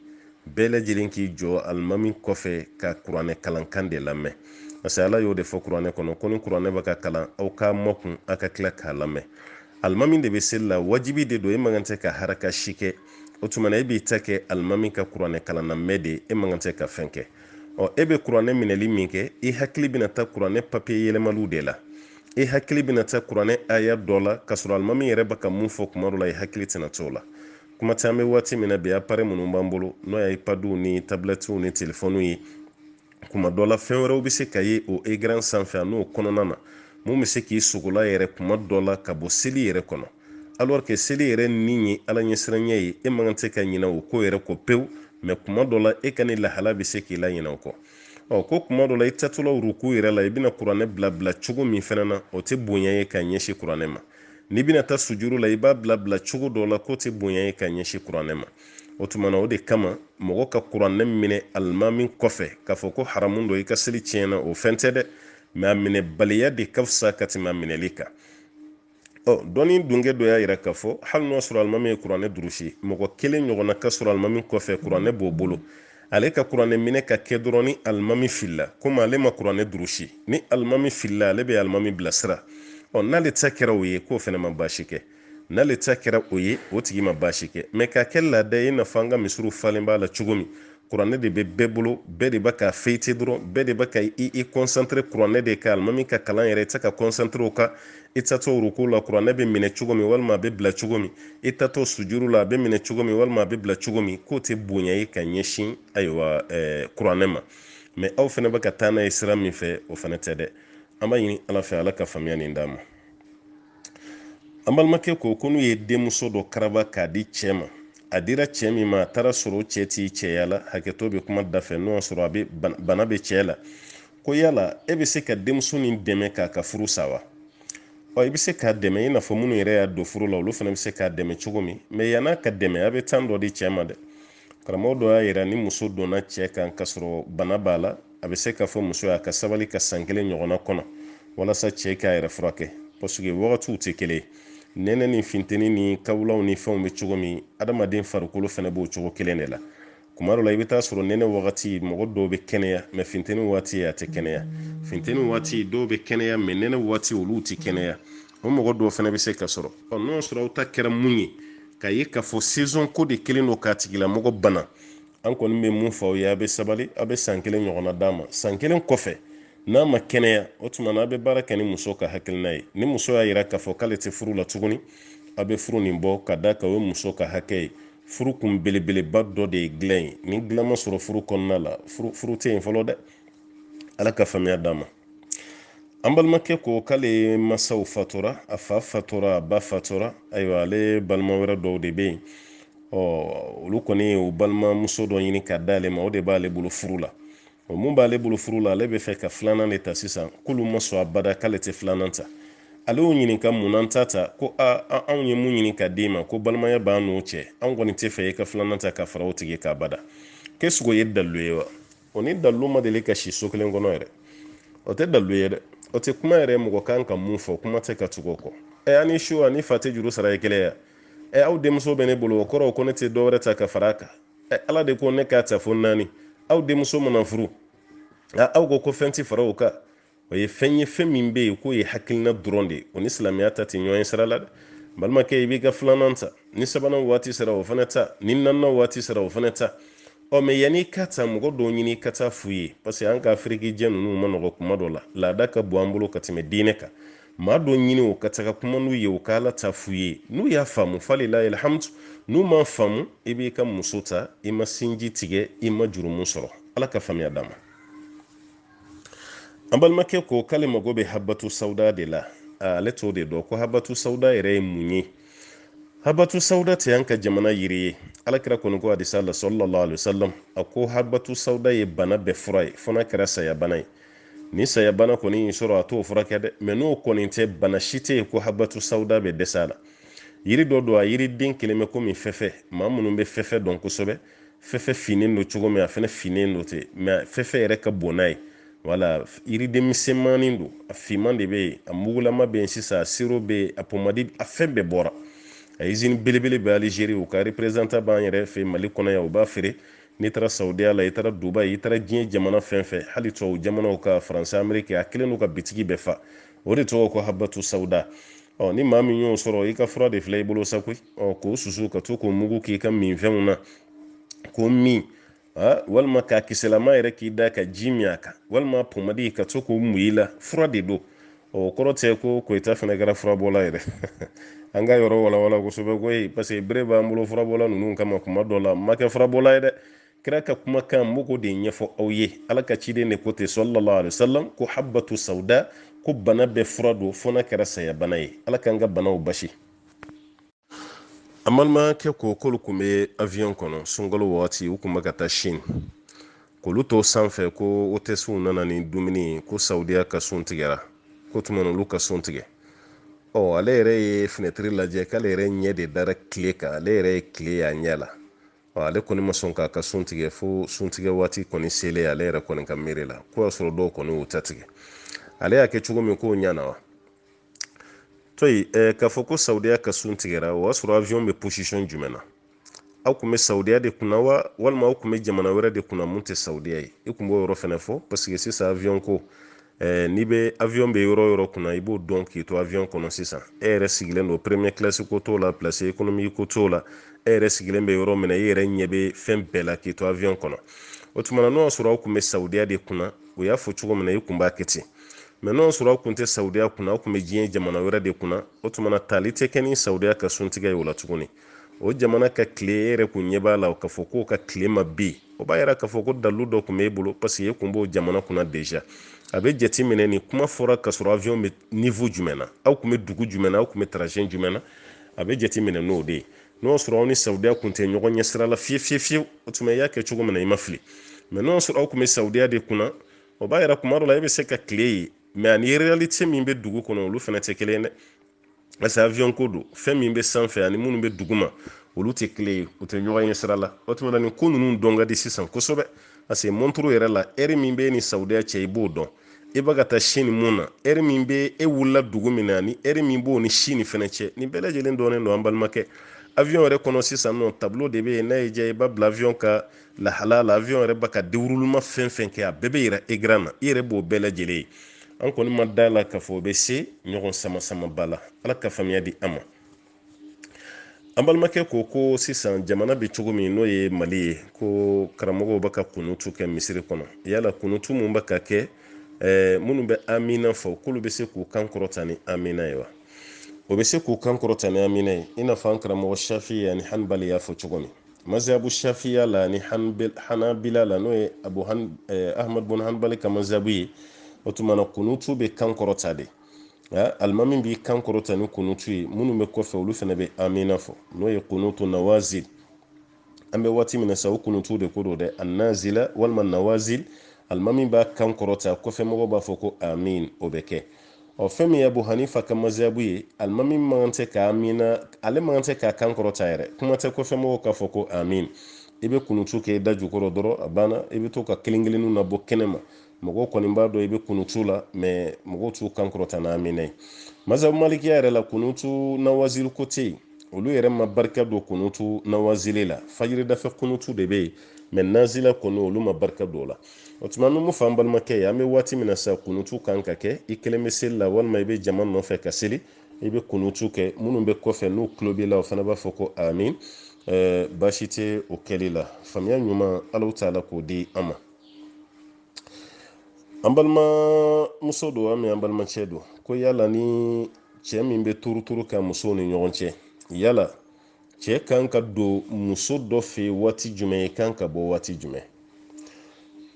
bɛɛ lajɛlen k'i jɔ alimami kɔfɛ ka kuranɛ kalankan de lamɛn parce que ala y'o de fɔ kuranɛ kɔnɔ ko ni kuranɛ bɛ ka kalan aw k'a makun aw ka tila k'a lamɛn alimami de bɛ seli la wajibi de don e man kan tɛ ka haraka si kɛ o tuma na e b'i ta kɛ alimami ka kuranɛ kalan na mɛ de e man kan tɛ ka fɛn kɛ e bɛ kuranɛ minɛli min kɛ i hakili bɛna taa kuranɛ papiye yɛlɛmaliw de la i hakili bɛna taa kuranɛ aya dɔ la k'a sɔrɔ alimami yɛrɛ bɛ ka mun fɔ kuma dɔ la i hakili tɛna t'o la kuma caman bɛ waati min na bi appareil minnu b'an bolo n'o ye iPadw ni tablɛtiw ni telefɔniw ye kuma dɔ la fɛn wɛrɛw bɛ se ka ye o écran sanfɛ n'o kɔnɔna na mun bɛ se k'i sogola yɛrɛ kuma dɔ la ka bɔ seli yɛrɛ kɔnɔ alors que seli yɛrɛ nin ye ala ɲɛsiranya ye e man kan tɛ ka ɲinɛ o ko yɛrɛ kɔ pewu mɛ kuma dɔ la e ka ni lahala bɛ se k'i la ɲinɛ o kɔ ko kuma dɔ la i tatɔla ruku yɛrɛ la i bɛna kuranɛ bila cogo min fana na o tɛ bonya ye ka ɲɛsin kuranɛ ma n'i bɛna taa sujuru la i b'a bila cogo dɔ la k'o tɛ bonya ye ka ɲɛsin kuranɛ ma o tuma na o de kama mɔgɔ ka kuranɛ minɛ alimami kɔfɛ k'a fɔ ko haramu dɔ i ka seli tiɲɛna o fɛn tɛ dɛ mɛ a minɛ baliya de ka fisa ka tɛmɛ a minɛli kan dɔnni dunkɛ dɔ y'a yira k'a fɔ hali n'o sɔrɔ alimami ye kuranɛ durusi mɔgɔ kelen ɲɔgɔnna ka sɔrɔ alimami kɔfɛ kuranɛ b'o bolo ale ka kuranɛ minɛ ka kɛ dɔrɔn ni alimami filila komi ale ma kuranɛ durusi ni alimami filila ale bɛ alimami bilasira n'ale ta kɛra o ye k'o fana ma baasi kɛ n'ale ta kɛra o ye o tigi ma baasi kɛ mɛ k'a kɛ laada ye i n'a fɔ an ka misiriw falen b'a la cogo min kuranɛ de bɛ bɛɛ bolo bɛɛ de bɛ ka feyite dɔrɔn bɛɛ de bɛ ka i concentré kuranɛ de kan alimami ka kalan yɛrɛ i tɛ ka concentré o kan i tatɔ ruku la kuranɛ bɛ minɛ cogo min walima a bɛ bila cogo min i tatɔ sujuru la a bɛ minɛ cogo min walima a bɛ bila cogo min k'o tɛ bonya ye ka ɲɛsin ayiwa kuranɛ ma mɛ aw fana bɛ ka taa n'a ye sira min fɛ o fana tɛ dɛ an b'a ɲini ala fɛ ala ka faamuya nin d'an ma an balimakɛ ko n'u ye denmuso dɔ karaba k'a di cɛ ma a dira cɛ min ma a taara sɔrɔ cɛ t'i cɛya la hakɛto bɛ kuma da fɛ n'o y'a sɔrɔ a bɛ bana bɛ cɛ la ko yala e bɛ se ka denmuso nin dɛmɛ k'a ka furu sa wa i bɛ se k'a dɛmɛ i n'a fɔ minnu yɛrɛ y'a don furu la olu fana bɛ se k'a dɛmɛ cogo min mɛ yann'a ka dɛmɛ a bɛ tan dɔ di cɛ ma dɛ karamɔgɔ dɔ y'a yira ni muso donna cɛ kan k'a sɔrɔ bana b'a la a bɛ se k'a fɔ muso y'a ka sabali ka san 1 ɲɔgɔnna kɔnɔ walasa cɛ k'a yɛrɛ furakɛ parce que wagatiw tɛ kelen ye nɛnɛ ni funteni ni kawulaw ni fɛnw bɛ cogo min adamaden farikolo fana b'o cogo kelen de la kuma dɔ la i bɛ taa sɔrɔ nɛnɛ wagati mɔgɔ dɔw bɛ kɛnɛya mɛ funteni waati a tɛ kɛnɛya funteni waati dɔw bɛ kɛnɛya mɛ nɛnɛ waati olu tɛ kɛnɛya o mɔgɔ dɔw fana bɛ se ka sɔrɔ n'o sɔrɔ aw ta kɛra mun ye k'a ye k'a fɔ saison ko de kelen don k'a tigilamɔgɔ bana an kɔni bɛ mun fɔ aw ye a bɛ sabali a bɛ san kelen ɲɔgɔnna d'a ma san kelen kɔfɛ n'a ma kɛnɛya o tuma na a bɛ baara kɛ ni muso ka hakilina ye ni muso y'a yira k'a fɔ k'ale tɛ furu la tuguni a bɛ furu nin bɔ ka d'a kan o ye muso ka hakɛ ye furu kun belebeleba dɔ de ye dilan ye ni dilan ma sɔrɔ furu kɔnɔna la furu tɛ yen fɔlɔ dɛ ala ka faamuya d'a ma an balimakɛ ko k'ale masaw fatura a fa fatura a ba fatura ayiwa ale balima wɛrɛ dɔw de bɛ yen olu kɔni o balimamuso dɔ ɲini ka d'ale ma o de b'ale bolo furu la mun b'ale bolo furu la ale bɛ fɛ ka filanan de ta sisan k'olu ma sɔn abada k'ale tɛ filanan ta ale y'o ɲininka munna ta ko anw ye mun ɲini ka d'e ma ko balimaya b'an n'o cɛ anw kɔni tɛ fɛ e ka filanan ta ka fara o tigi ka bada qu'est-ce que o ye dalu ye wa o ni dalu ma deli ka si so kelen kɔnɔ yɛrɛ o tɛ dalu ye dɛ o tɛ kuma yɛrɛ mɔgɔ kan ka mun fɔ kuma tɛ ka tugu o kɔ ani su ani fa tɛ juru sara ye kelen ya aw denmuso bɛ ne bolo o kɔrɔ ko ne tɛ dɔwɛrɛ ta ka fara a kan ala de ko ne k'a ta fo 4 aw denmuso mana furu aw ko fɛn tɛ fara o kan o ye fɛn ye fɛn min bɛ yen k'o ye hakilina dɔrɔn de ye o ni silamɛya ta tɛ ɲɔgɔn sira la dɛ balimakɛ i b'i ka filanan ta ni sabanan waati sera o fana ta ni naaninan waati sera o fana ta mɛ yanni ka ta mɔgɔ dɔw ɲini ka taa f'u ye parce que an ka afirikijɛ ninnu ma nɔgɔ kuma dɔ la laada ka bon an bolo ka tɛmɛ diinɛ kan maa dɔw ɲini o ka taga kuma n'u ye o ka ala ta f'u ye n'u y'a faamu falilahi alhamdu n'u ma faamu i b'i ka muso ta i ma sinji tigɛ i ma jurumu sɔrɔ ala ka faamuya d'a ma an balimakɛ ko k'ale mago bɛ habatu sauda de la ale t'o de dɔn ko habatu sauda yɛrɛ ye mun ye habatu sauda tɛ an ka jamana yiri ye alakira kɔni ko hadisa la sallallahu alaihi wasallam a ko habatu sauda ye bana bɛɛ fura ye fo n'a kɛra sayabana ye ni sayabana kɔni y'i sɔrɔ a t'o furakɛ dɛ mɛ n'o kɔni tɛ bana si tɛ yen ko habatu sauda bɛ dɛsɛ a la yiri dɔ don a yiriden kelen bɛ komi fɛfɛ maa minnu bɛ fɛfɛ dɔn kosɛbɛ fɛfɛ finnen don cogo min a fɛnɛ finnen don ten mɛ fɛfɛ yɛrɛ ka bon n'a ye wala yiriden misɛnmanin don a finman de bɛ yen a mugulama bɛ yen sisan a siro bɛ yen a pomadi a fɛn bɛɛ bɔra a usine belebele bɛ Alizeri u ka représentant b'an yɛrɛ fɛ Mali kɔnɔ yan u b'a feere n'i taara Saudiya la i taara Dubayi i taara diɲɛ jamana fɛn fɛn hali tubabu jamanaw ka Faransi Ameriki a kelen n'u ka bitigi bɛɛ fa o de tɔgɔ ko habatu sauda ni maa min y'o sɔrɔ i ka fura de filɛ i bolo sa koyi k'o susu ka to k'o mugu k'i ka minfɛnw na k'o min walima k'a kisɛlama yɛrɛ k'i da ka ji min a kan walima pomadi ka to k'o mu i la fura de don o kɔrɔ tɛ ko Koyita fana kɛra furabɔla yɛrɛ an ka yɔrɔ walawala kosɛbɛ koyi parce que bere b'an bolo furabɔla ninnu kama kuma dɔ la ma kɛ furabɔla ye dɛ kira ka kumakan n b'o de ɲɛfɔ aw ye ala ka ciden de ko ten sallallahu alaihi wasallam ko habatu sauda ko bana bɛɛ fura don fo n'a kɛra saya bana ye ala k'an ka banaw basi an balimakɛ ko k'olu tun bɛ avion kɔnɔ sunkalo wagati u tun bɛ ka taa Chine k'olu to sanfɛ ko hôtesse nana ni dumuni ko Saudiya ka sun tigɛra ko tuma na olu ka sun tigɛ ale yɛrɛ ye fenêtre lajɛ k'ale yɛrɛ ɲɛ de dara tile kan ale yɛrɛ ye tile y'a ɲɛ la ale kɔni ma sɔn k'a ka sun tigɛ fo suntigɛ waati kɔni selen ale yɛrɛ kɔni ka miiri la ko y'a sɔrɔ dɔw kɔni y'u ta tigɛ ale y'a kɛ cogo min k'o ɲana wa to yen k'a fɔ ko Saudiya ka sun tigɛra o y'a sɔrɔ avion bɛ position jumɛn na aw tun bɛ Saudiya de kunna wa walima aw tun bɛ jamana wɛrɛ de kunna mun tɛ Saudiya ye i tun b'o yɔrɔ fɛnɛ fɔ parce que sisan avion ko n'i bɛ avion bɛ yɔrɔ yɔrɔ kunna i b'o dɔn k'i to avion kɔnɔ sisan e yɛrɛ sigilen don première classe ko t'o la place économique ko t'o la e yɛrɛ sigilen bɛ yɔrɔ min na i yɛrɛ ɲɛ bɛ fɛn bɛɛ la k'i to avion kɔnɔ o tuma na n'o y'a sɔrɔ aw tun bɛ Saudiya de kunna o y'a fɔ cogo min na i tun b'a kɛ ten mɛ n'o y'a sɔrɔ aw tun tɛ Saudiya kunna aw tun bɛ diɲɛ jamana wɛrɛ de kunna o tuma na tali tɛ kɛ ni Saudiya ka suntigɛ ye o la tuguni o jamana ka tile e yɛrɛ kun ɲɛ b'a la k'a fɔ k'o ka tile ma bin o b'a yira k'a fɔ ko dalu dɔ tun b'e bolo parce que e kun b'o jamana kunna déjà a bɛ jate minɛ ni kuma fɔra ka sɔrɔ avion bɛ niveau jumɛn na aw tun bɛ dugu jumɛn na aw tun bɛ trajet jumɛn na a bɛ jate minɛ n'o de ye n'o y'a sɔrɔ aw ni Saudiya kun tɛ ɲɔgɔn ɲɛ sira la fiyewu o tuma i y'a kɛ cogo min na i ma fili mɛ n'o y'a sɔrɔ aw tun bɛ Saudiya de kunna o b'a yira kuma dɔ la e bɛ se ka tile ye mɛ ani réalité min bɛ dugu kɔnɔ olu fana tɛ kelen ye dɛ parce que avion ko don fɛn min bɛ sanfɛ ani minnu bɛ dugu ma olu tɛ kelen ye u tɛ ɲɔgɔn ɲɛ sira la o tuma na nin ko ninnu dɔn ka di sisan kosɛbɛ parce que montre yɛrɛ la heure min bɛ e ni Saudiya cɛ i b'o dɔn i bɛ ka taa Chine mun na heure min bɛ e wulila dugu min na ni heure min b'o ni Chine fana cɛ nin bɛɛ lajɛlen dɔnnen don an balimakɛ avion yɛrɛ kɔnɔ sisan nɔ tableau de bɛ yen n'a y'i diya i b'a bila avion ka lahala la avion yɛrɛ b'a ka déroulement fɛn fɛn kɛ a bɛɛ bɛ yira écran na i yɛrɛ b'o bɛɛ lajɛlen ye an kɔni ma da la k'a fɔ o bɛ se ɲɔgɔn sama sama ba la ala ka faamuya di an ma an balimakɛ ko sisan jamana bɛ cogo min n'o ye Mali ye ko karamɔgɔw bɛ ka kunutu kɛ misiri kɔnɔ yala kunutu mun bɛ ka kɛ minnu bɛ amina fɔ k'olu bɛ se k'u kan kɔrɔta ni amina ye wa o bɛ se k'u kan kɔrɔta ni amina ye i n'a fɔ an karamɔgɔ Shafi'i ani Hanbali y'a fɔ cogo min mazhabu Shafi'i la ni Hanabila la n'o ye Ahmad bin Hanbali ka mazhabu ye o tuma na kunutu bɛ kan kɔrɔta de alimami b'i kan kɔrɔta ni kunutu ye minnu bɛ kɔfɛ olu fana bɛ amina fɔ n'o ye kunutu nawazil an bɛ waati min na sa o kunutu de ko don dɛ annazila walima nawazil alimami b'a kan kɔrɔta kɔfɛ mɔgɔw b'a fɔ ko amin o bɛ kɛ fɛn min ye Abu Hanifa ka mazhabu ye alimami man tɛ ka amina ale man tɛ ka kan kɔrɔta yɛrɛ kuma tɛ kɔfɛ mɔgɔw k'a fɔ ko amin i bɛ kunutu kɛ i da jukɔrɔ dɔrɔn a banna i bɛ to ka kelen kelenninw na bɔ kɛnɛ ma mɔgɔw kɔni b'a dɔn i bɛ kunutu la mais mɔgɔw t'u kan kɔrɔta na amina ye mazhabu malikiya yɛrɛ la kunutu nawazil ko tɛ yen olu yɛrɛ ma barika don kunutu nawazili la fajiri dafɛ kunutu de bɛ yen mais nazila kɔni olu ma barika don o la o tuma an bɛ mun fɔ an balimakɛ ye an bɛ waati min na sa kunutu kan ka kɛ i kelen bɛ seli la walima i bɛ jama nɔfɛ ka seli i bɛ kunutu kɛ minnu bɛ kɔfɛ n'u tulo b'i la o fana b'a fɔ ko amin baasi tɛ o kɛli la faamuya ɲuman Alahu taala k'o di an ma an balimamuso don an an balimacɛ don ko yala ni cɛ min bɛ turuturu ka musow ni ɲɔgɔn cɛ yala cɛ kan ka don muso dɔ fɛ waati jumɛn i kan ka bɔ waati jumɛn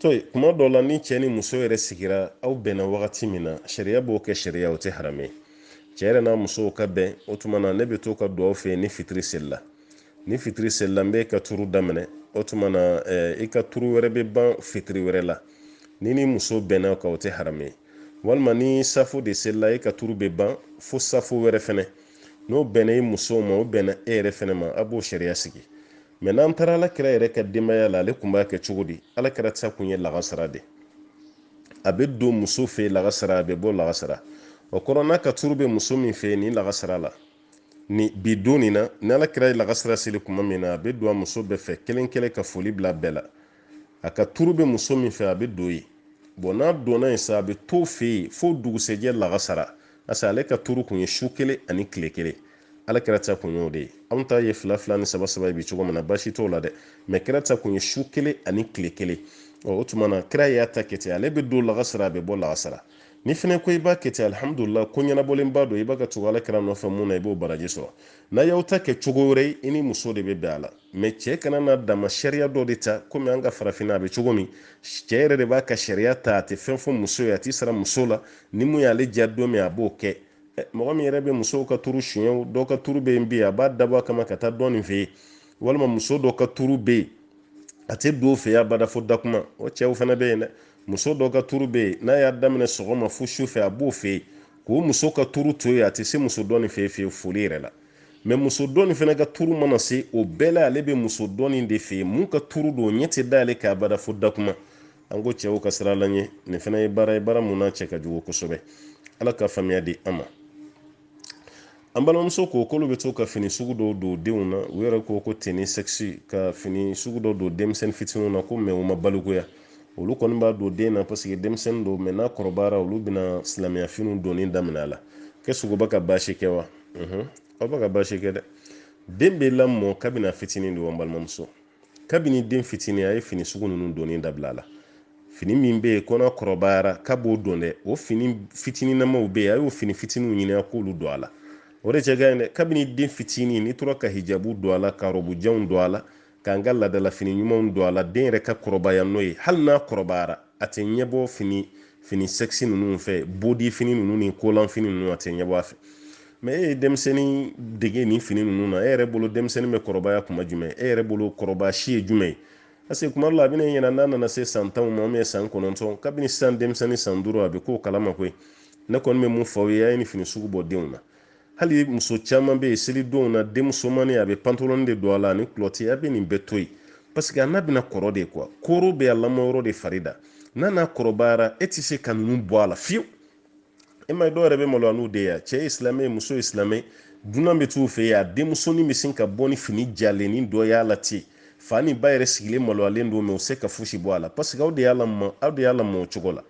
to kuma dɔ la ni cɛ ni muso yɛrɛ sigira aw bɛnna wagati min na sariya b'o kɛ sariya o tɛ harame cɛ yɛrɛ n'a musow ka bɛn o tuma na ne bɛ to ka dugawu fɛ ni fitiri selila ni fitiri selila n bɛ ka turu daminɛ o tuma na i ka turu wɛrɛ bɛ ban fitiri wɛrɛ la ni muso bɛnna kan o tɛ harame walima ni safo de selila i ka turu bɛ ban fo safo wɛrɛ fɛnɛ n'o bɛnna i musow ma o bɛnna e yɛrɛ fɛnɛ ma a b'o sariya sigi mais n'an taara alakira yɛrɛ ka denbaya la ale tun b'a kɛ cogo di alakira ta kun ye lagasara de a bɛ don muso fɛ lagasara a bɛ bɔ lagasara o kɔrɔ n'a ka turu bɛ muso min fɛ ni lagasara la ni bi don nin na ni alakira ye lagasara seli kuma min na a bɛ don a muso bɛɛ fɛ kelen kelen ka foli bila bɛɛ la a ka turu bɛ muso min fɛ a bɛ don yen bon n'a donna yen sa a bɛ to fɛ yen fo dugusɛjɛ lagasara parce que ale ka turu kun ye su kelen ani tile kelen alakira ta kun y'o de ye anw ta ye fila fila ni saba saba ye bi cogo min na baasi t'o la dɛ mais kira ta kun ye su kelen ani tile kelen o tuma na kira y'a ta kɛ ten ale bɛ don lagasara a bɛ bɔ lagasara ni fɛnɛ ko i b'a kɛ ten alhamdulillah ko ɲɛnabɔlen ba don i b'a ka tugu alakira nɔfɛ mun na i b'o baraji sɔrɔ n'a y'aw ta kɛ cogo wɛrɛ ye i ni muso de bɛ bɛn a la mais cɛ kana na dama sariya dɔ de ta komi an ka farafinna a bɛ cogo min cɛ yɛrɛ de b'a ka sariya ta a tɛ fɛn fɔ muso ye a tɛ sara muso la ni mun y'ale diya don min a b'o kɛ mɔgɔ min yɛrɛ bɛ musow ka turu suɲɛw dɔw ka turu bɛ yen bi a b'a dabɔ a kama ka taa dɔ nin fɛ yen walima muso dɔw ka turu bɛ yen a tɛ don o fɛ yen abada fo dakuma o cɛw fana bɛ yen dɛ muso dɔw ka turu bɛ yen n'a y'a daminɛ sɔgɔma fo su fɛ a b'o fɛ yen k'o muso ka turu to yen a tɛ se muso dɔ nin fɛ yen fiyewu foli yɛrɛ la mais muso dɔ nin fana ka turu mana se o bɛɛ la ale bɛ muso dɔ nin de fɛ yen mun ka turu don ɲɛ tɛ da ale kan abada fo dakuma an ko cɛw ka sira la ɲɛ nin fana ye baara mun n'a cɛ ka jugu kosɛbɛ ala ka faamuya di an ma an balimamuso ko k'olu bɛ to ka fini sugu dɔw don denw na u yɛrɛ ko ko tenni sexy ka fini sugu dɔw don denmisɛnnin fitininw na ko mais u ma balikuya olu kɔni b'a don den na parce que denmisɛnnin don mais n'a kɔrɔbayara olu bɛna silamɛya finiw donni daminɛ a la kɛ sugu bɛ ka baasi kɛ wa aw bɛ ka baasi kɛ dɛ den bɛ lamɔ kabini fitinin de wa an balimamuso kabini den fitinin a ye fini sugu ninnu donni dabila a la fini min bɛ yen ko n'a kɔrɔbayara k'a b'o don dɛ o fini fitininamaw bɛ yen a y'o fini fitininw ɲini a k'olu don a la o de cɛ ka ɲi dɛ kabini den fitinin n'i tora ka hijabu don a la ka rɔbujanw don a la k'an ka laadala fini ɲumanw don a la den yɛrɛ ka kɔrɔbaya n'o ye hali n'a kɔrɔbayara a tɛ ɲɛbɔ fini sexy ninnu fɛ body fini ninnu ni kolan fini ninnu a tɛ ɲɛbɔ a fɛ mais e ye denmisɛnnin dege nin fini ninnu na e yɛrɛ bolo denmisɛnnin bɛ kɔrɔbaya kuma jumɛn e yɛrɛ bolo kɔrɔbaya si ye jumɛn ye parce que kuma dɔ la a bɛna ɲɛna n'a nana se san 10 ma ou san 9 kabini sisan denmisɛnnin san 5 a bɛ k'o kalama koyi ne kɔni bɛ mun fɔ aw ye a ye nin fini sugu bɔ denw na hali muso caman bɛ yen selidonw na denmusomani a bɛ pantalon de don a la ani kulɔti a bɛ nin bɛɛ to yen parce que a n'a bɛna kɔrɔ de quoi kooro bɛ a lamɔyɔrɔ de fari da n'a kɔrɔbayara e tɛ se ka ninnu bɔ a la fiyewu e ma ye dɔw yɛrɛ bɛ maloya n'u de ye cɛ ye silamɛ muso ye silamɛ dunan bɛ t'u fɛ yen a denmusonin bɛ sin ka bɔ ni fini jalenin dɔ y'a la ten fa ni ba yɛrɛ sigilen maloyalen don mais u se ka fosi bɔ a la parce que aw de y'a lamɔ o cogo la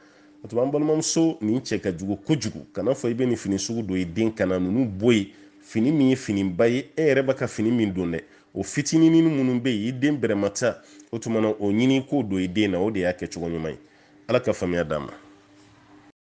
o tuma an balimamuso nin cɛ ka jugu kojugu kana fɔ i bɛ nin fini sugu don i den kana ninnu bɔ yen fini min ye finiba ye e yɛrɛ bɛ ka fini min don dɛ o fitininin minnu bɛ yen i den bɛrɛmata o tuma na o ɲini k'o don i den na o de y'a kɛ cogo ɲuman ye ala ka faamuya d'an ma